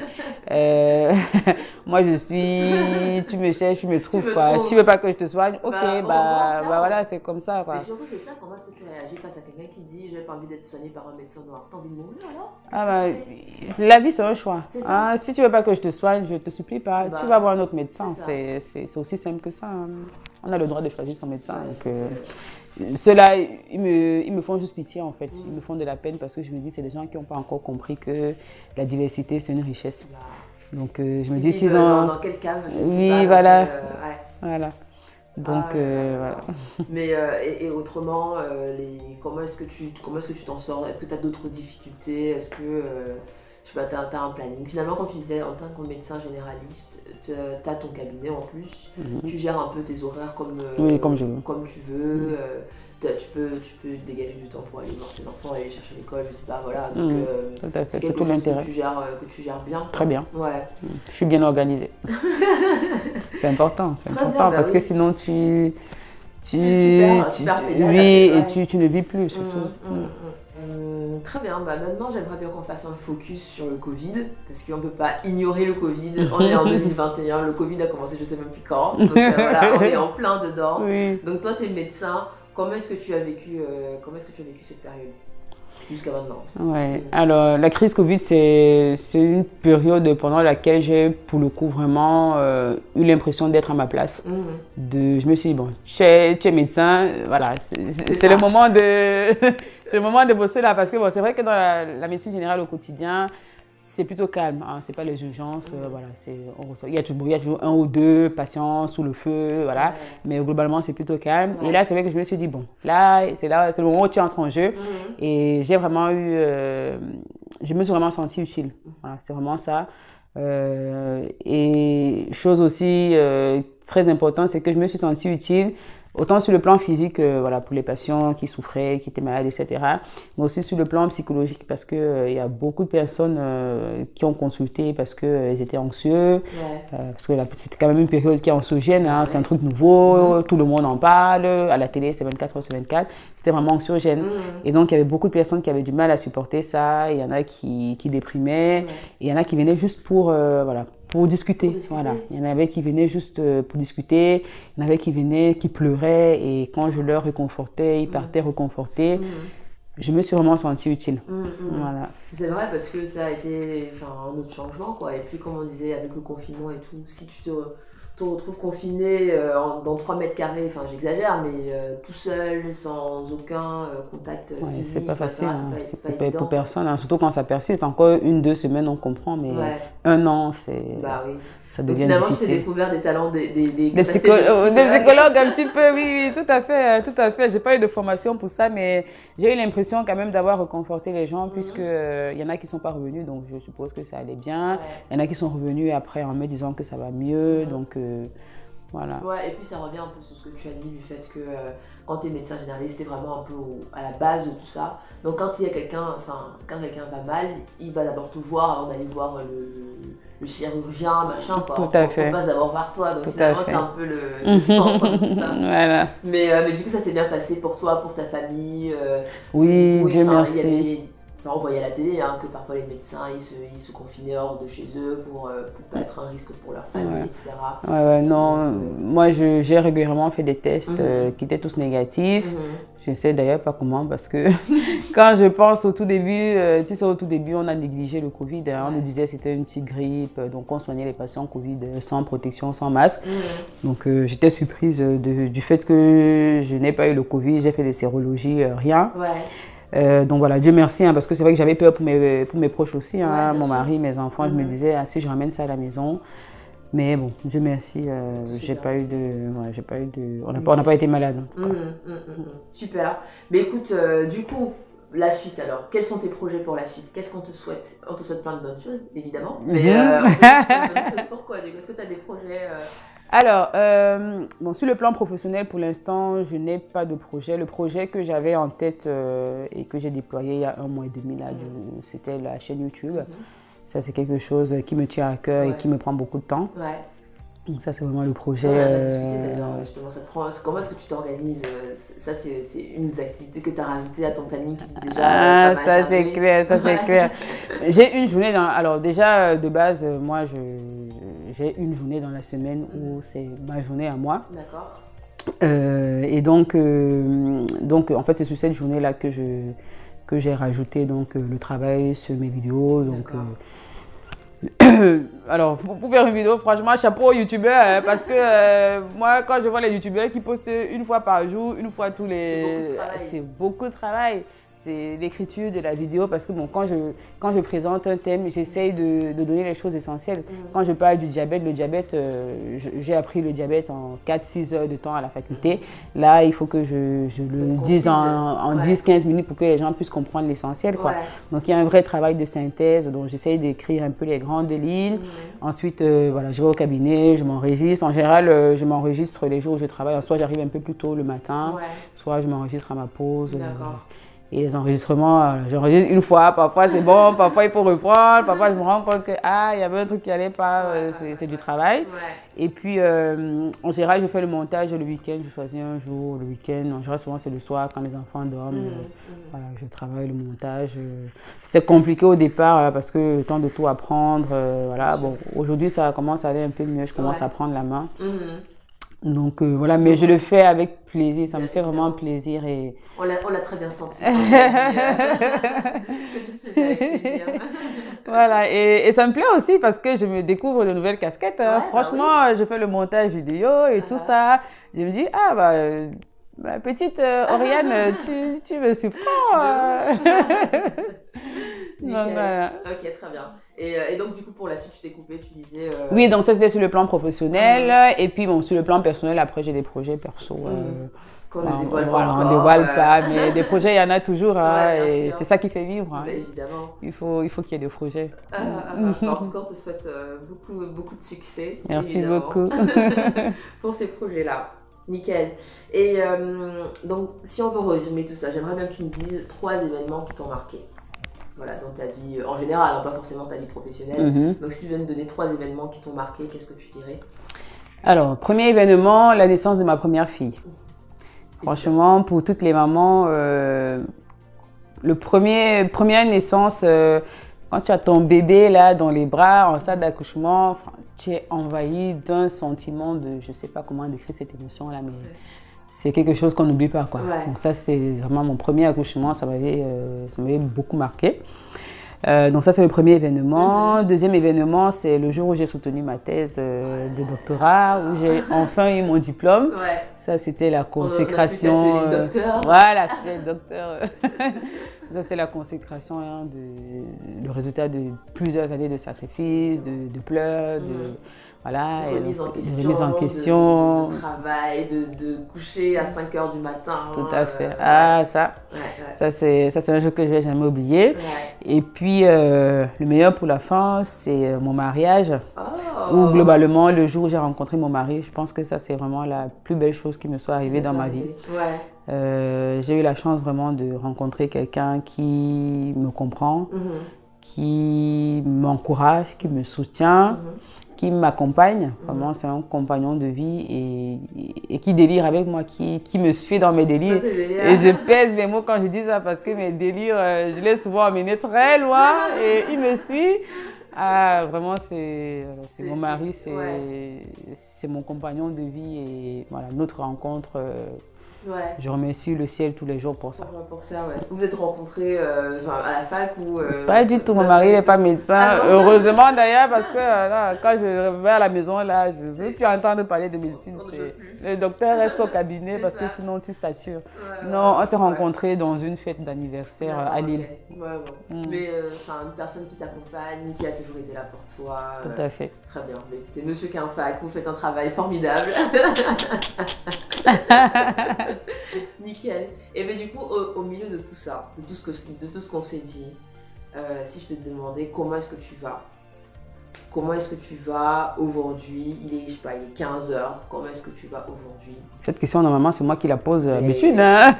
Speaker 1: Moi je suis, tu me cherches, tu me trouves, quoi. Tu veux pas que je te soigne? Ok, voilà, c'est comme ça, quoi.
Speaker 2: Mais surtout c'est ça, comment est-ce que tu réagis face à quelqu'un qui dit je n'ai pas envie d'être soigné par un médecin noir? T'as envie de mourir alors?
Speaker 1: La vie c'est un choix.
Speaker 2: Ça.
Speaker 1: Si tu veux pas que je te soigne, je te supplie pas. Tu vas voir un autre médecin. C'est aussi simple que ça. Hein. On a le droit de choisir son médecin. Donc, ceux-là, ils me font juste pitié en fait. Ils me font de la peine parce que je me dis c'est des gens qui n'ont pas encore compris que la diversité c'est une richesse. Donc je me dis s'ils ont...
Speaker 2: Dans quel cave?
Speaker 1: Oui, voilà. Voilà. Donc voilà.
Speaker 2: Mais et autrement, comment est-ce que tu t'en sors? Est-ce que tu as d'autres difficultés? Est-ce que je sais pas, tu as un planning? Finalement, quand tu disais en tant que médecin généraliste, tu as ton cabinet en plus, tu gères un peu tes horaires comme tu veux. Tu peux dégager du temps pour aller voir tes enfants, aller les chercher à l'école, je sais pas, voilà. Donc c'est quelque chose que tu gères bien.
Speaker 1: Très bien.
Speaker 2: Ouais.
Speaker 1: Je suis bien organisée. C'est important, parce que sinon tu perds pédale. Oui, et tu ne vis plus surtout.
Speaker 2: Très bien, maintenant j'aimerais bien qu'on fasse un focus sur le Covid, parce qu'on ne peut pas ignorer le Covid. On est en 2021, le Covid a commencé je ne sais même plus quand, donc voilà, on est en plein dedans. Oui. Donc toi tu es médecin, comment est-ce que tu as vécu cette période jusqu'à maintenant?
Speaker 1: Ouais. Alors la crise Covid c'est une période pendant laquelle j'ai pour le coup vraiment eu l'impression d'être à ma place. Je me suis dit bon, tu es médecin, voilà, c'est le moment de... C'est le moment de bosser là parce que bon, c'est vrai que dans la médecine générale au quotidien, c'est plutôt calme. Hein, c'est pas les urgences, voilà, il y a toujours un ou deux patients sous le feu, voilà. Mais globalement, c'est plutôt calme. Et là, c'est vrai que je me suis dit bon, c'est le moment où tu entres en jeu. Et j'ai vraiment je me suis vraiment sentie utile. Voilà, c'est vraiment ça. Et chose aussi très importante, c'est que je me suis sentie utile. Autant sur le plan physique, voilà, pour les patients qui souffraient, qui étaient malades, etc. Mais aussi sur le plan psychologique, parce qu'il y a beaucoup de personnes qui ont consulté parce qu'elles étaient anxieux. Parce que c'était quand même une période qui est anxiogène, hein, c'est un truc nouveau, tout le monde en parle. À la télé, c'est 24 heures sur 24. C'était vraiment anxiogène. Et donc, il y avait beaucoup de personnes qui avaient du mal à supporter ça. Il y en a qui déprimaient. Et il y en a qui venaient juste pour pour discuter. Voilà. Il y en avait qui venaient juste pour discuter, il y en avait qui venaient, qui pleuraient, et quand je leur réconfortais, ils partaient réconfortés. Je me suis vraiment sentie utile. Voilà.
Speaker 2: C'est vrai parce que ça a été un autre changement, quoi. Et puis, comme on disait, avec le confinement et tout, si tu te retrouves confiné dans 3 mètres carrés, enfin j'exagère, mais tout seul, sans aucun contact physique.
Speaker 1: C'est pas facile,
Speaker 2: c'est pas évident,
Speaker 1: pour personne, hein. Surtout quand ça persiste. Encore 1-2 semaines, on comprend, mais 1 an, c'est...
Speaker 2: Bah oui.
Speaker 1: Ça devient
Speaker 2: finalement,
Speaker 1: difficile.
Speaker 2: tu t'es découvert des talents, des
Speaker 1: psychologues un petit peu, oui, tout à fait, tout à fait. J'ai pas eu de formation pour ça, mais j'ai eu l'impression quand même d'avoir réconforté les gens, puisque y en a qui sont pas revenus, donc je suppose que ça allait bien. Il y en a qui sont revenus après en me disant que ça va mieux, donc voilà.
Speaker 2: Ouais, et puis ça revient un peu sur ce que tu as dit du fait que quand tu es médecin généraliste, tu es vraiment un peu à la base de tout ça. Donc quand il y a quelqu'un va mal, il va d'abord te voir avant d'aller voir le chirurgien, machin, quoi.
Speaker 1: Tout à fait.
Speaker 2: On passe d'abord par toi, donc
Speaker 1: tout
Speaker 2: finalement tu es un peu le centre de tout ça.
Speaker 1: Voilà.
Speaker 2: Mais du coup ça s'est bien passé pour toi, pour ta famille.
Speaker 1: Oui, Dieu merci.
Speaker 2: On voyait à la télé que parfois les médecins ils se confinaient hors de chez eux pour pas être un risque pour leur famille, etc.
Speaker 1: Non, moi j'ai régulièrement fait des tests qui étaient tous négatifs. Je ne sais d'ailleurs pas comment, parce que quand je pense au tout début, tu sais, au tout début, on a négligé le Covid. On nous disait que c'était une petite grippe, donc on soignait les patients Covid sans protection, sans masque. Donc j'étais surprise du fait que je n'ai pas eu le Covid. J'ai fait des sérologies, rien. Donc voilà, Dieu merci, parce que c'est vrai que j'avais peur pour mes proches aussi, mon mari, mes enfants. Je me disais, si je ramène ça à la maison. Mais bon, Dieu merci, on n'a pas été malade.
Speaker 2: Super. Mais écoute, du coup, la suite alors, quels sont tes projets pour la suite? Qu'est-ce qu'on te souhaite? On te souhaite plein de bonnes choses, évidemment. Mais on te souhaite plein de bonnes choses. Pourquoi? Est-ce que tu as des projets
Speaker 1: Alors, sur le plan professionnel, pour l'instant, je n'ai pas de projet. Le projet que j'avais en tête et que j'ai déployé il y a 1 mois et demi, c'était la chaîne YouTube. Ça, c'est quelque chose qui me tient à cœur et qui me prend beaucoup de temps. Donc ça, c'est vraiment le projet.
Speaker 2: On a discuté d'ailleurs, justement, comment est-ce que tu t'organises? Ça, c'est une des activités que tu as rajoutées à ton planning déjà.
Speaker 1: Ça, c'est clair, ça, c'est clair. J'ai une journée, alors déjà, de base, moi, j'ai une journée dans la semaine où c'est ma journée à moi.
Speaker 2: D'accord.
Speaker 1: Et donc, en fait, c'est sur cette journée-là que j'ai rajouté le travail sur mes vidéos. Donc, alors, pour faire une vidéo, franchement, chapeau aux youtubeurs, parce que moi, quand je vois les youtubeurs qui postent 1 fois par jour, 1 fois tous les... C'est beaucoup de travail. C'est l'écriture de la vidéo, parce que bon, quand je présente un thème, j'essaye de donner les choses essentielles. Quand je parle du diabète, j'ai appris le diabète en 4-6 heures de temps à la faculté. Là, il faut que je le dise en 10-15 minutes pour que les gens puissent comprendre l'essentiel, quoi. Donc, il y a un vrai travail de synthèse, donc j'essaye d'écrire un peu les grandes lignes. Ensuite, voilà, je vais au cabinet, je m'enregistre. En général, je m'enregistre les jours où je travaille. Soit j'arrive un peu plus tôt le matin, soit je m'enregistre à ma pause. Et les enregistrements, j'enregistre 1 fois, parfois c'est bon, parfois il faut reprendre, parfois je me rends compte que il y avait un truc qui n'allait pas, c'est du travail. Et puis en général, je fais le montage le week-end, je choisis un jour, le week-end. En général, souvent c'est le soir quand les enfants dorment. Voilà, je travaille le montage. C'était compliqué au départ parce que le temps de tout apprendre. Voilà, bon, aujourd'hui ça commence à aller un peu mieux, je commence à prendre la main. Donc voilà, mais je le fais avec plaisir, ça me fait vraiment plaisir. Et...
Speaker 2: On l'a très bien senti. Que tu le faisais avec plaisir.
Speaker 1: Voilà, et ça me plaît aussi parce que je me découvre de nouvelles casquettes. Franchement, je fais le montage vidéo et tout ça. Je me dis, petite Oriane, tu me surprends.
Speaker 2: Nickel. Voilà. Ok, très bien. Et donc, du coup, pour la suite, tu t'es coupée, tu disais...
Speaker 1: Oui, donc ça, c'était sur le plan professionnel. Et puis, bon, sur le plan personnel, après, j'ai des projets perso.
Speaker 2: Qu'on ne dévoile pas
Speaker 1: voilà,
Speaker 2: encore.
Speaker 1: On ne dévoile pas, mais des projets, il y en a toujours. Et c'est ça qui fait vivre.
Speaker 2: Bah, évidemment.
Speaker 1: Il faut qu'il y ait des projets.
Speaker 2: En tout cas, on te souhaite beaucoup de succès.
Speaker 1: Merci beaucoup.
Speaker 2: Pour ces projets-là. Nickel. Et donc, si on veut résumer tout ça, j'aimerais bien que tu me dises 3 événements qui t'ont marqué. Voilà, dans ta vie en général, pas forcément ta vie professionnelle. Donc, si tu viens de donner 3 événements qui t'ont marqué, qu'est-ce que tu dirais? Alors,
Speaker 1: premier événement, la naissance de ma première fille. Franchement, pour toutes les mamans, première naissance, quand tu as ton bébé là dans les bras, en salle d'accouchement, tu es envahi d'un sentiment de, je ne sais pas comment décrire cette émotion-là, mais c'est quelque chose qu'on n'oublie pas, quoi. Donc ça, c'est vraiment mon premier accouchement, ça m'avait beaucoup marqué. Donc ça, c'est le premier événement. Deuxième événement, c'est le jour où j'ai soutenu ma thèse de doctorat, où j'ai enfin eu mon diplôme. Ça, c'était la consécration. Voilà, c'était le docteur. Ça, c'était la consécration, hein, le résultat de plusieurs années de sacrifices, de pleurs, voilà,
Speaker 2: de remise en question, de travail, de coucher à 5 h du matin.
Speaker 1: Tout à fait. Ça c'est un jour que je ne vais jamais oublier. Et puis, le meilleur pour la fin, c'est mon mariage. Où globalement, le jour où j'ai rencontré mon mari, je pense que ça, c'est vraiment la plus belle chose qui me soit arrivée dans ma vie. J'ai eu la chance vraiment de rencontrer quelqu'un qui me comprend, qui m'encourage, qui me soutient, qui m'accompagne. Vraiment, c'est un compagnon de vie et qui délire avec moi, qui me suit dans mes délires. Et je pèse mes mots quand je dis ça parce que mes délires, je l'ai souvent emmené très loin et il me suit. Vraiment, c'est mon mari, c'est mon compagnon de vie et voilà, notre rencontre. Je remercie le ciel tous les jours pour ça.
Speaker 2: Vous êtes rencontrés à la fac ou
Speaker 1: Pas du tout, mon mari n'est pas médecin. Heureusement d'ailleurs, parce que là, quand je vais à la maison, là, je ne veux plus entendre parler de médecine. Le docteur reste au cabinet parce que sinon tu satures. Non, on s'est rencontrés dans une fête d'anniversaire à Lille.
Speaker 2: Mais une personne qui t'accompagne, qui a toujours été là pour toi.
Speaker 1: Tout à fait.
Speaker 2: Très bien. Mais écoutez, monsieur Quinfac, vous faites un travail formidable. Nickel. Et bien du coup, au milieu de tout ça, de tout ce qu'on s'est dit, si je te demandais comment est-ce que tu vas? Comment est-ce que tu vas aujourd'hui? Il est 15 h. Comment est-ce que tu vas aujourd'hui?
Speaker 1: Cette question, normalement, c'est moi qui la pose d'habitude. Hein?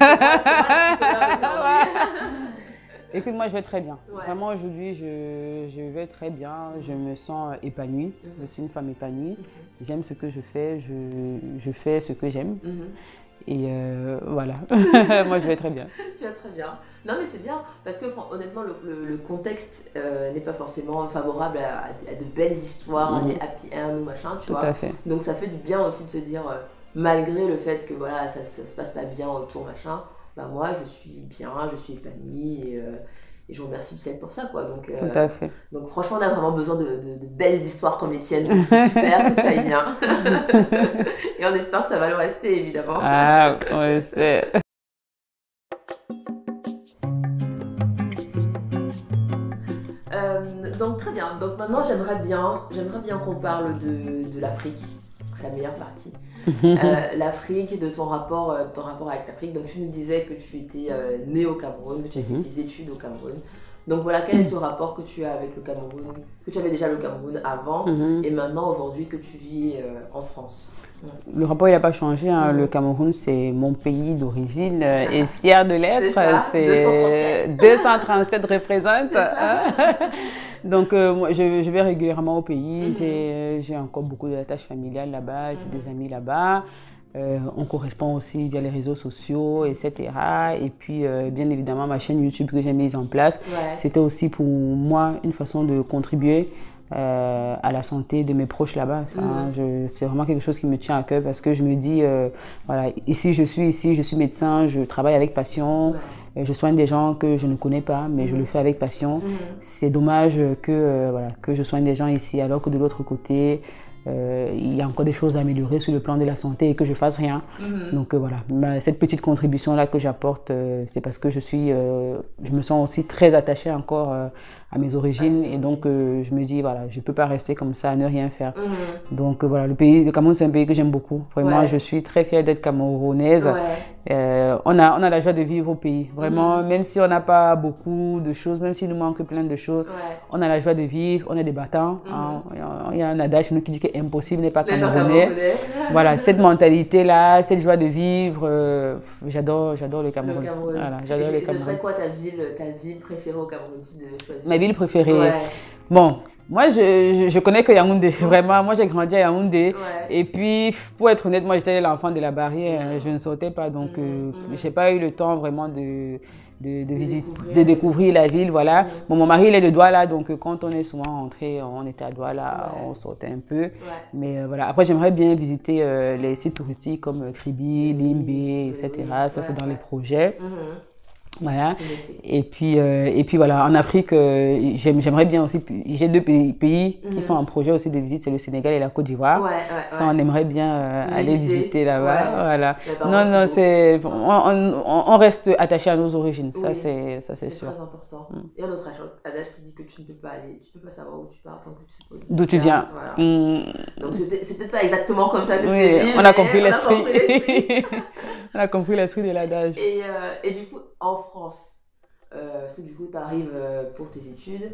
Speaker 1: Écoute, moi, je vais très bien. Vraiment, aujourd'hui, je vais très bien. Je me sens épanouie. Je suis une femme épanouie. J'aime ce que je fais. Je fais ce que j'aime. Et voilà, moi je vais très bien.
Speaker 2: Tu vas très bien. Non mais c'est bien, parce que honnêtement le contexte n'est pas forcément favorable à de belles histoires, à des happy end ou machin, tu vois.
Speaker 1: Tout à fait.
Speaker 2: Donc ça fait du bien aussi de se dire, malgré le fait que voilà, ça se passe pas bien autour, machin, bah moi je suis bien, je suis épanouie et je vous remercie du ciel pour ça, quoi. Donc,
Speaker 1: tout à fait.
Speaker 2: Donc franchement, on a vraiment besoin de belles histoires comme les tiennes. Donc c'est super que tu ailles bien. Et on espère que ça va le rester, évidemment.
Speaker 1: On espère.
Speaker 2: Donc très bien. Donc maintenant, j'aimerais bien qu'on parle de l'Afrique. C'est la meilleure partie. L'Afrique, de ton rapport avec l'Afrique. Donc tu nous disais que tu étais née au Cameroun, que tu as fait tes études au Cameroun. Donc voilà, quel est ce rapport que tu as avec le Cameroun, que tu avais déjà le Cameroun avant et maintenant aujourd'hui que tu vis en France?
Speaker 1: Le rapport, il n'a pas changé. Hein. Le Cameroun, c'est mon pays d'origine et fier de l'être.
Speaker 2: C'est
Speaker 1: 237 représente. Donc, moi, je vais régulièrement au pays. J'ai encore beaucoup d'attaches familiales là-bas. J'ai des amis là-bas. On correspond aussi via les réseaux sociaux, etc. Et puis, bien évidemment, ma chaîne YouTube que j'ai mise en place, c'était aussi pour moi une façon de contribuer à la santé de mes proches là-bas. C'est vraiment quelque chose qui me tient à cœur parce que je me dis, voilà, ici je suis médecin, je travaille avec passion, je soigne des gens que je ne connais pas, mais je le fais avec passion. C'est dommage que je soigne des gens ici alors que de l'autre côté, il y a encore des choses à améliorer sur le plan de la santé et que je fasse rien. Donc voilà, cette petite contribution-là que j'apporte, c'est parce que je me sens aussi très attachée encore à mes origines et donc je me dis, voilà, je ne peux pas rester comme ça à ne rien faire. Donc voilà, le Cameroun, c'est un pays que j'aime beaucoup. Vraiment, je suis très fière d'être camerounaise. On a la joie de vivre au pays. Vraiment, même si on n'a pas beaucoup de choses, même s'il nous manque plein de choses, on a la joie de vivre, on est des battants. Hein. Il y a un adage chez nous qui dit que impossible n'est pas camerounais. Voilà, cette mentalité-là, cette joie de vivre, j'adore le Cameroun. Voilà, j'adore le Cameroun.
Speaker 2: Ce serait quoi ta ville préférée au Cameroun si tu devais choisir?
Speaker 1: Ma ville préférée? Bon, moi, je connais que Yaoundé, vraiment. Moi, j'ai grandi à Yaoundé. Et puis, pour être honnête, moi, j'étais l'enfant de la barrière. Je ne sortais pas, donc je n'ai pas eu le temps vraiment de de découvrir la ville, voilà. Bon, mon mari, il est de Douala, donc quand on est souvent rentré, on était à Douala, on sortait un peu. Mais voilà, après, j'aimerais bien visiter les sites touristiques comme Kribi, Limbe, etc. Ça, c'est dans les projets. Voilà. Et puis voilà, en Afrique, j'aimerais bien aussi, j'ai deux pays qui sont en projet aussi de visite, c'est le Sénégal et la Côte d'Ivoire. Ça, on aimerait bien aller visiter là-bas. Voilà. Non, on reste attaché à nos origines, ça c'est sûr.
Speaker 2: C'est très important. Il y a un autre adage qui dit que tu ne peux pas aller, tu peux pas savoir où tu pars tant que tu sais pas
Speaker 1: d'où tu viens.
Speaker 2: Voilà. Donc c'est peut-être pas exactement comme ça que c'est dit,
Speaker 1: on a compris l'esprit. On a compris l'esprit de l'adage.
Speaker 2: Et du coup, en France, parce que du coup, tu arrives pour tes études,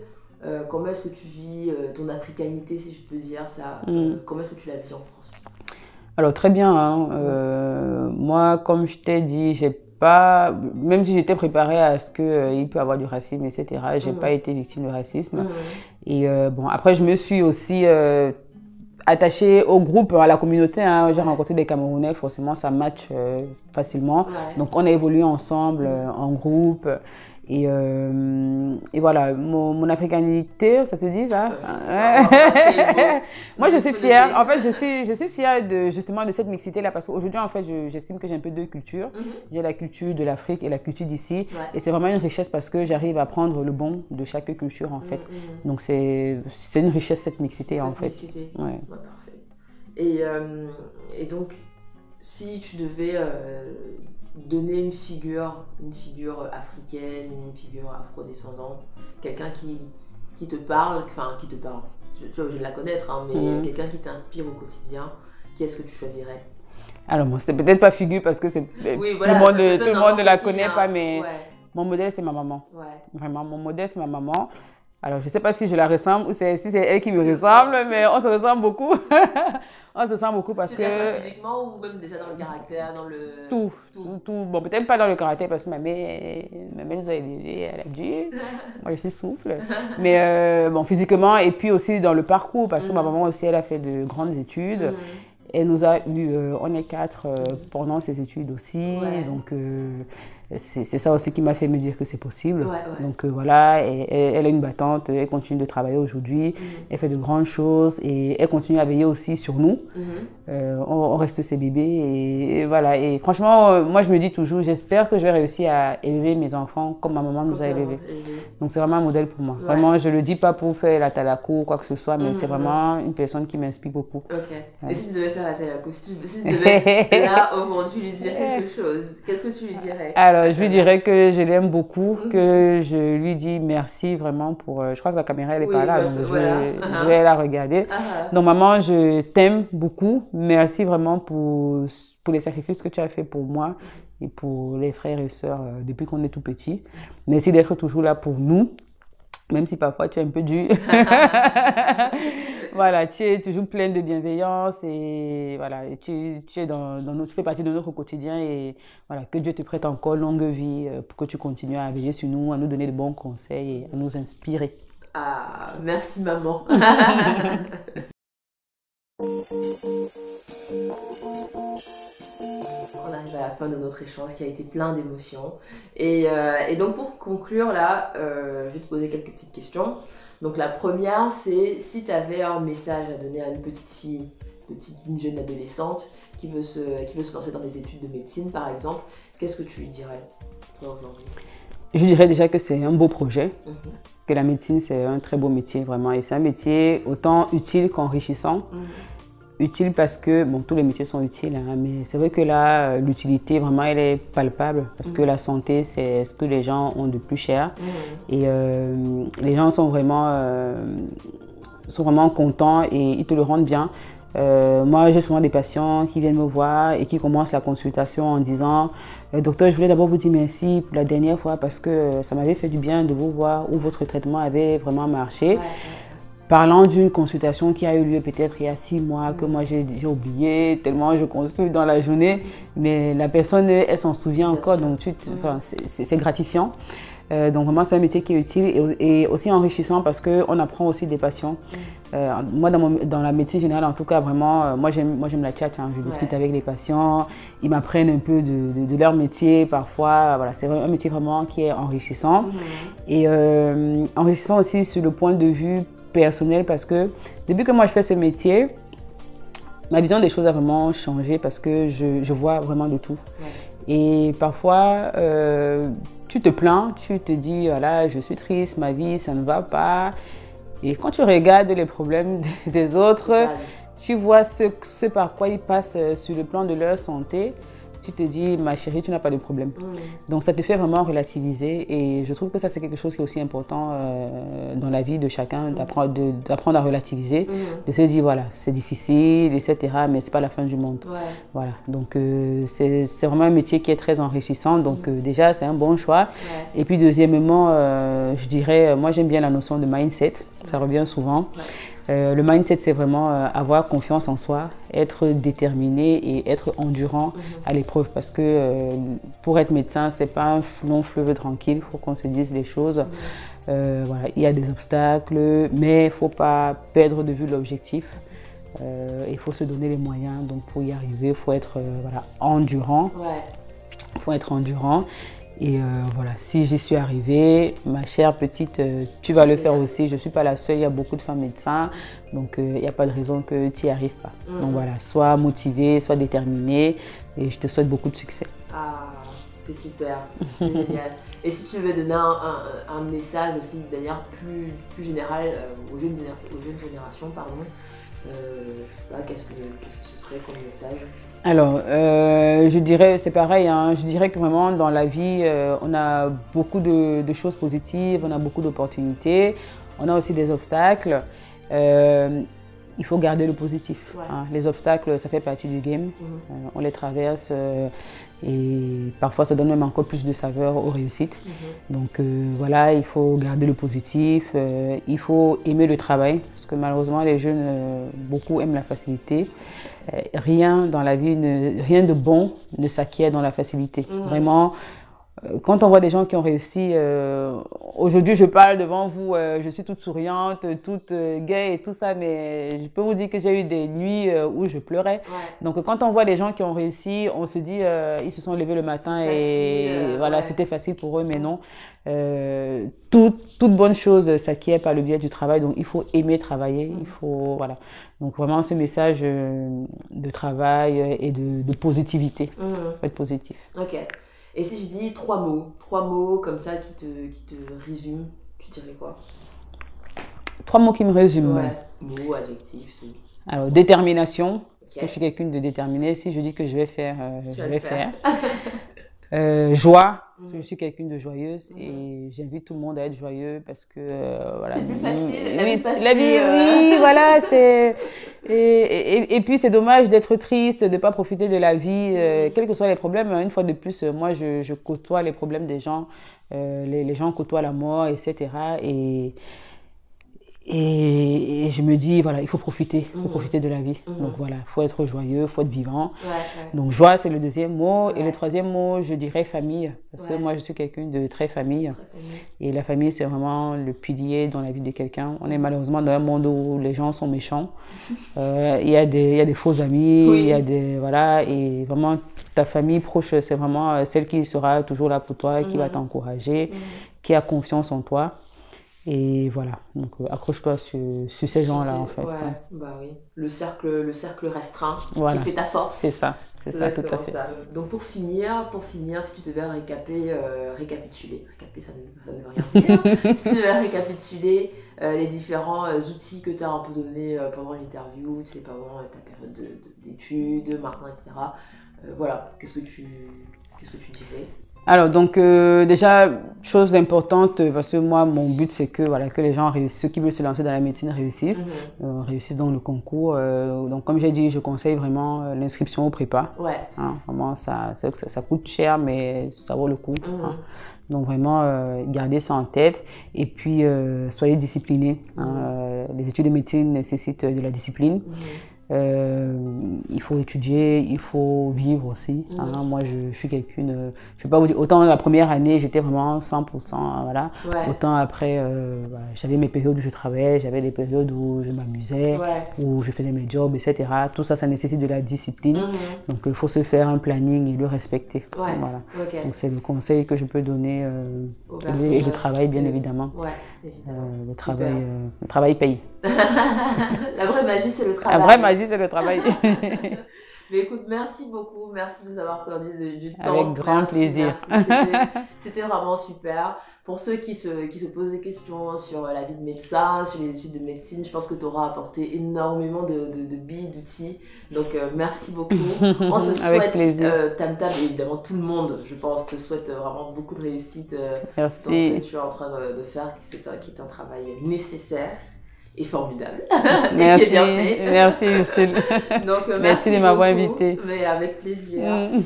Speaker 2: comment est-ce que tu vis ton africanité, si je peux dire ça, comment est-ce que tu la vis en France?
Speaker 1: Alors, très bien. Hein. Moi, comme je t'ai dit, j'ai pas, même si j'étais préparée à ce qu'il peut y avoir du racisme, etc., j'ai pas été victime de racisme. Et bon, après, je me suis aussi attachée au groupe, à la communauté. Hein. J'ai rencontré des Camerounais, forcément, ça match facilement. Donc, on a évolué ensemble, en groupe. Et voilà, mon africanité, ça se dit ça? Moi, je suis fière. En fait, je suis fière justement de cette mixité-là parce qu'aujourd'hui, en fait, j'estime que j'ai un peu deux cultures. J'ai la culture de l'Afrique et la culture d'ici. Et c'est vraiment une richesse parce que j'arrive à prendre le bon de chaque culture, en fait. Donc, c'est une richesse, cette mixité, en fait.
Speaker 2: Mixité. Parfait. Et donc, si tu devais donner une figure africaine, une figure afrodescendante, quelqu'un qui te parle, tu es obligé de la connaître, hein, mais quelqu'un qui t'inspire au quotidien, qui est-ce que tu choisirais?
Speaker 1: Alors moi, c'est peut-être pas figure parce que tout le monde ne la connaît pas, mais mon modèle, c'est ma maman. Vraiment, mon modèle, c'est ma maman. Alors, je ne sais pas si je la ressemble ou si c'est elle qui me ressemble, mais on se ressemble beaucoup. On se ressemble beaucoup parce que...
Speaker 2: Physiquement ou même déjà dans le caractère, dans le...
Speaker 1: Tout. Bon, peut-être pas dans le caractère parce que ma mère nous a élevés, elle a dit. Moi, je suis souple. Mais bon, physiquement et puis aussi dans le parcours parce que ma maman aussi, elle a fait de grandes études. Elle nous a eu, on est 4 pendant ses études aussi. Donc, c'est ça aussi qui m'a fait me dire que c'est possible. Donc voilà, elle est une battante, elle continue de travailler aujourd'hui, elle fait de grandes choses et elle continue à veiller aussi sur nous. On reste ses bébés et voilà. Et franchement, moi je me dis toujours, j'espère que je vais réussir à élever mes enfants comme ma maman nous a élevés. Donc c'est vraiment un modèle pour moi. Vraiment, je le dis pas pour faire la talakou ou quoi que ce soit, mais c'est vraiment une personne qui m'inspire beaucoup.
Speaker 2: Et si tu devais faire la talakou, si tu devais là aujourd'hui lui dire quelque chose, qu'est-ce que tu lui dirais?
Speaker 1: Alors, je lui dirais que je l'aime beaucoup, que je lui dis merci vraiment pour... je crois que la caméra, elle est pas là, donc je vais la regarder. Donc, maman, je t'aime beaucoup. Merci vraiment pour les sacrifices que tu as fait pour moi et pour les frères et sœurs depuis qu'on est tout petits. Merci d'être toujours là pour nous, même si parfois tu es un peu dur. Voilà, tu es toujours pleine de bienveillance et voilà, tu fais partie de notre quotidien et voilà, que Dieu te prête encore longue vie pour que tu continues à veiller sur nous, à nous donner de bons conseils et à nous inspirer.
Speaker 2: Ah, merci maman. On arrive à la fin de notre échange qui a été plein d'émotions. Et donc pour conclure là, je vais te poser quelques petites questions. Donc la première, c'est si tu avais un message à donner à une petite fille, une jeune adolescente qui veut se lancer dans des études de médecine par exemple, qu'est-ce que tu lui dirais toi aujourd'hui?
Speaker 1: Je dirais déjà que c'est un beau projet. Parce que la médecine, c'est un très beau métier vraiment. Et c'est un métier autant utile qu'enrichissant. Utile parce que, bon, tous les métiers sont utiles, hein, mais c'est vrai que là, l'utilité, vraiment, elle est palpable parce que la santé, c'est ce que les gens ont de plus cher. Et les gens sont vraiment contents et ils te le rendent bien. Moi, j'ai souvent des patients qui viennent me voir et qui commencent la consultation en disant « Docteur, je voulais d'abord vous dire merci pour la dernière fois parce que ça m'avait fait du bien de vous voir où votre traitement avait vraiment marché. » Parlant d'une consultation qui a eu lieu peut-être il y a 6 mois, que moi j'ai oublié, tellement je consulte dans la journée, mais la personne, elle s'en souvient encore, donc c'est gratifiant. Donc vraiment, c'est un métier qui est utile et aussi enrichissant parce qu'on apprend aussi des patients. Moi, dans la médecine générale, en tout cas, vraiment, moi j'aime la chat. Hein. Je discute avec les patients, ils m'apprennent un peu de leur métier parfois. Voilà, c'est un métier vraiment qui est enrichissant. Et enrichissant aussi sur le point de vue personnel parce que depuis que moi je fais ce métier, ma vision des choses a vraiment changé parce que je vois vraiment de tout. Et parfois, tu te plains, tu te dis, voilà, je suis triste, ma vie, ça ne va pas. Et quand tu regardes les problèmes des autres, tu vois ce par quoi ils passent sur le plan de leur santé. Tu te dis, ma chérie, tu n'as pas de problème. Donc, ça te fait vraiment relativiser. Et je trouve que ça, c'est quelque chose qui est aussi important dans la vie de chacun, d'apprendre à relativiser, de se dire, voilà, c'est difficile, etc., mais ce n'est pas la fin du monde. Voilà. Donc, c'est vraiment un métier qui est très enrichissant. Donc, déjà, c'est un bon choix. Et puis, deuxièmement, je dirais, moi, j'aime bien la notion de mindset. Ça revient souvent. Le mindset, c'est vraiment avoir confiance en soi, être déterminé et être endurant à l'épreuve. Parce que pour être médecin, c'est pas un long fleuve tranquille, il faut qu'on se dise les choses. Voilà, il y a des obstacles, mais il ne faut pas perdre de vue l'objectif. Il faut se donner les moyens. Donc pour y arriver, il faut être voilà, endurant. Il faut être endurant. Et voilà, si j'y suis arrivée, ma chère petite, tu vas le faire aussi. Je ne suis pas la seule, il y a beaucoup de femmes médecins. Donc, il n'y a pas de raison que tu n'y arrives pas. Donc voilà, sois motivée, sois déterminée et je te souhaite beaucoup de succès.
Speaker 2: Ah, c'est super, c'est génial. Et si tu veux donner un message aussi de manière plus générale aux jeunes générations, pardon, je ne sais pas, qu'est-ce que ce serait comme message?
Speaker 1: Alors, je dirais, c'est pareil, hein, je dirais que vraiment dans la vie, on a beaucoup de choses positives, on a beaucoup d'opportunités, on a aussi des obstacles. Il faut garder le positif. Hein. Les obstacles, ça fait partie du game, on les traverse et parfois ça donne même encore plus de saveur aux réussites. Donc voilà, il faut garder le positif, il faut aimer le travail parce que malheureusement les jeunes, beaucoup aiment la facilité. Rien dans la vie, rien de bon ne s'acquiert dans la facilité. Vraiment, quand on voit des gens qui ont réussi, aujourd'hui je parle devant vous, je suis toute souriante, toute gaie et tout ça, mais je peux vous dire que j'ai eu des nuits où je pleurais. Donc quand on voit des gens qui ont réussi, on se dit ils se sont levés le matin et voilà, c'était facile pour eux, mais non. Toute bonne chose s'acquiert par le biais du travail, donc il faut aimer travailler, il faut, voilà. Donc vraiment ce message de travail et de positivité, faut être positif.
Speaker 2: Ok. Et si je dis trois mots comme ça qui te résument, tu dirais quoi?
Speaker 1: 3 mots qui me résument.
Speaker 2: Ouais, mots, adjectifs, tout.
Speaker 1: Alors, détermination, parce que je suis quelqu'une de déterminée. Si je dis que je vais faire, je vais faire. Joie, parce que je suis quelqu'une de joyeuse et j'invite tout le monde à être joyeux parce que voilà.
Speaker 2: C'est plus facile.
Speaker 1: La vie, oui, voilà, c'est et puis c'est dommage d'être triste, de ne pas profiter de la vie, quels que soient les problèmes. Une fois de plus, moi je côtoie les problèmes des gens, les gens côtoient la mort, etc. Et je me dis, voilà, il faut profiter de la vie. Donc voilà, il faut être joyeux, il faut être vivant. Donc joie, c'est le deuxième mot. Et le troisième mot, je dirais famille. Parce que moi, je suis quelqu'un de très famille. Et la famille, c'est vraiment le pilier dans la vie de quelqu'un. On est malheureusement dans un monde où les gens sont méchants. Il y a des faux amis, il y a des, voilà. Et vraiment, ta famille proche, c'est vraiment celle qui sera toujours là pour toi, qui va t'encourager, qui a confiance en toi. Et voilà, donc accroche-toi sur ces gens-là en fait.
Speaker 2: Bah oui, le cercle restreint
Speaker 1: voilà.
Speaker 2: qui fait ta force.
Speaker 1: C'est ça, tout à fait.
Speaker 2: Ça. Donc pour finir, si tu devais récapituler, ça ne veut rien dire. Si tu devais récapituler les différents outils que tu as un peu donnés pendant l'interview, tu sais, pendant ta période d'études, maintenant, etc. Voilà, qu'est-ce que tu dirais?
Speaker 1: Alors donc déjà, chose importante, parce que moi mon but c'est que voilà, que les gens réussissent, ceux qui veulent se lancer dans la médecine réussissent, réussissent dans le concours. Donc comme j'ai dit, je conseille vraiment l'inscription au prépa. Hein, vraiment ça coûte cher mais ça vaut le coup. Hein. Donc vraiment gardez ça en tête et puis soyez disciplinés. Hein. Les études de médecine nécessitent de la discipline. Il faut étudier, il faut vivre aussi. Hein. Moi, je suis quelqu'une... je sais pas vous dire, autant la première année, j'étais vraiment 100%, voilà.
Speaker 2: Ouais.
Speaker 1: Autant après, voilà, j'avais mes périodes où je travaillais, j'avais des périodes où je m'amusais, où je faisais mes jobs, etc. Tout ça, ça nécessite de la discipline. Donc, il faut se faire un planning et le respecter. Voilà. Donc, c'est le conseil que je peux donner. Et le travail, bien évidemment. Le travail paye.
Speaker 2: La vraie magie, c'est le travail.
Speaker 1: La vraie magie, c'est le travail.
Speaker 2: Mais écoute, merci beaucoup. Merci de nous avoir accordé du temps.
Speaker 1: Avec grand plaisir.
Speaker 2: C'était vraiment super. Pour ceux qui se posent des questions sur la vie de médecin, sur les études de médecine, je pense que tu auras apporté énormément de billes, d'outils. Donc, merci beaucoup. On te souhaite, Tam Tam, et évidemment tout le monde, je pense, te souhaite vraiment beaucoup de réussite dans ce que tu es en train de faire, qui est un travail nécessaire et formidable.
Speaker 1: Merci,
Speaker 2: et qui est bien fait.
Speaker 1: Merci Lucille.
Speaker 2: Donc,
Speaker 1: merci de m'avoir invité.
Speaker 2: Mais avec plaisir.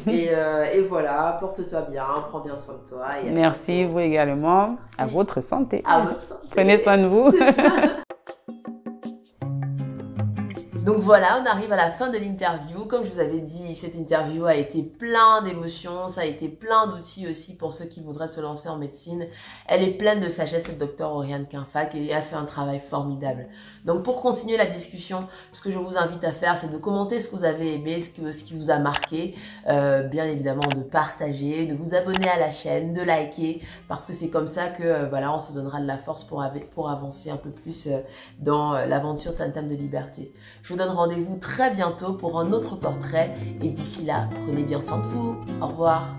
Speaker 2: Et voilà, porte-toi bien, prends bien soin de toi. Et
Speaker 1: merci, vous également. Merci. À votre santé.
Speaker 2: À votre santé.
Speaker 1: Prenez soin de vous.
Speaker 2: Donc voilà, on arrive à la fin de l'interview. Comme je vous avais dit, cette interview a été plein d'émotions, ça a été plein d'outils aussi pour ceux qui voudraient se lancer en médecine. Elle est pleine de sagesse, cette docteure Oriane Quinfac, et a fait un travail formidable. Donc pour continuer la discussion, ce que je vous invite à faire, c'est de commenter ce que vous avez aimé, ce qui vous a marqué, bien évidemment de partager, de vous abonner à la chaîne, de liker, parce que c'est comme ça que voilà, on se donnera de la force pour avancer un peu plus dans l'aventure Tam Tam de Liberté. Je vous donne rendez-vous très bientôt pour un autre portrait et d'ici là, prenez bien soin de vous. Au revoir.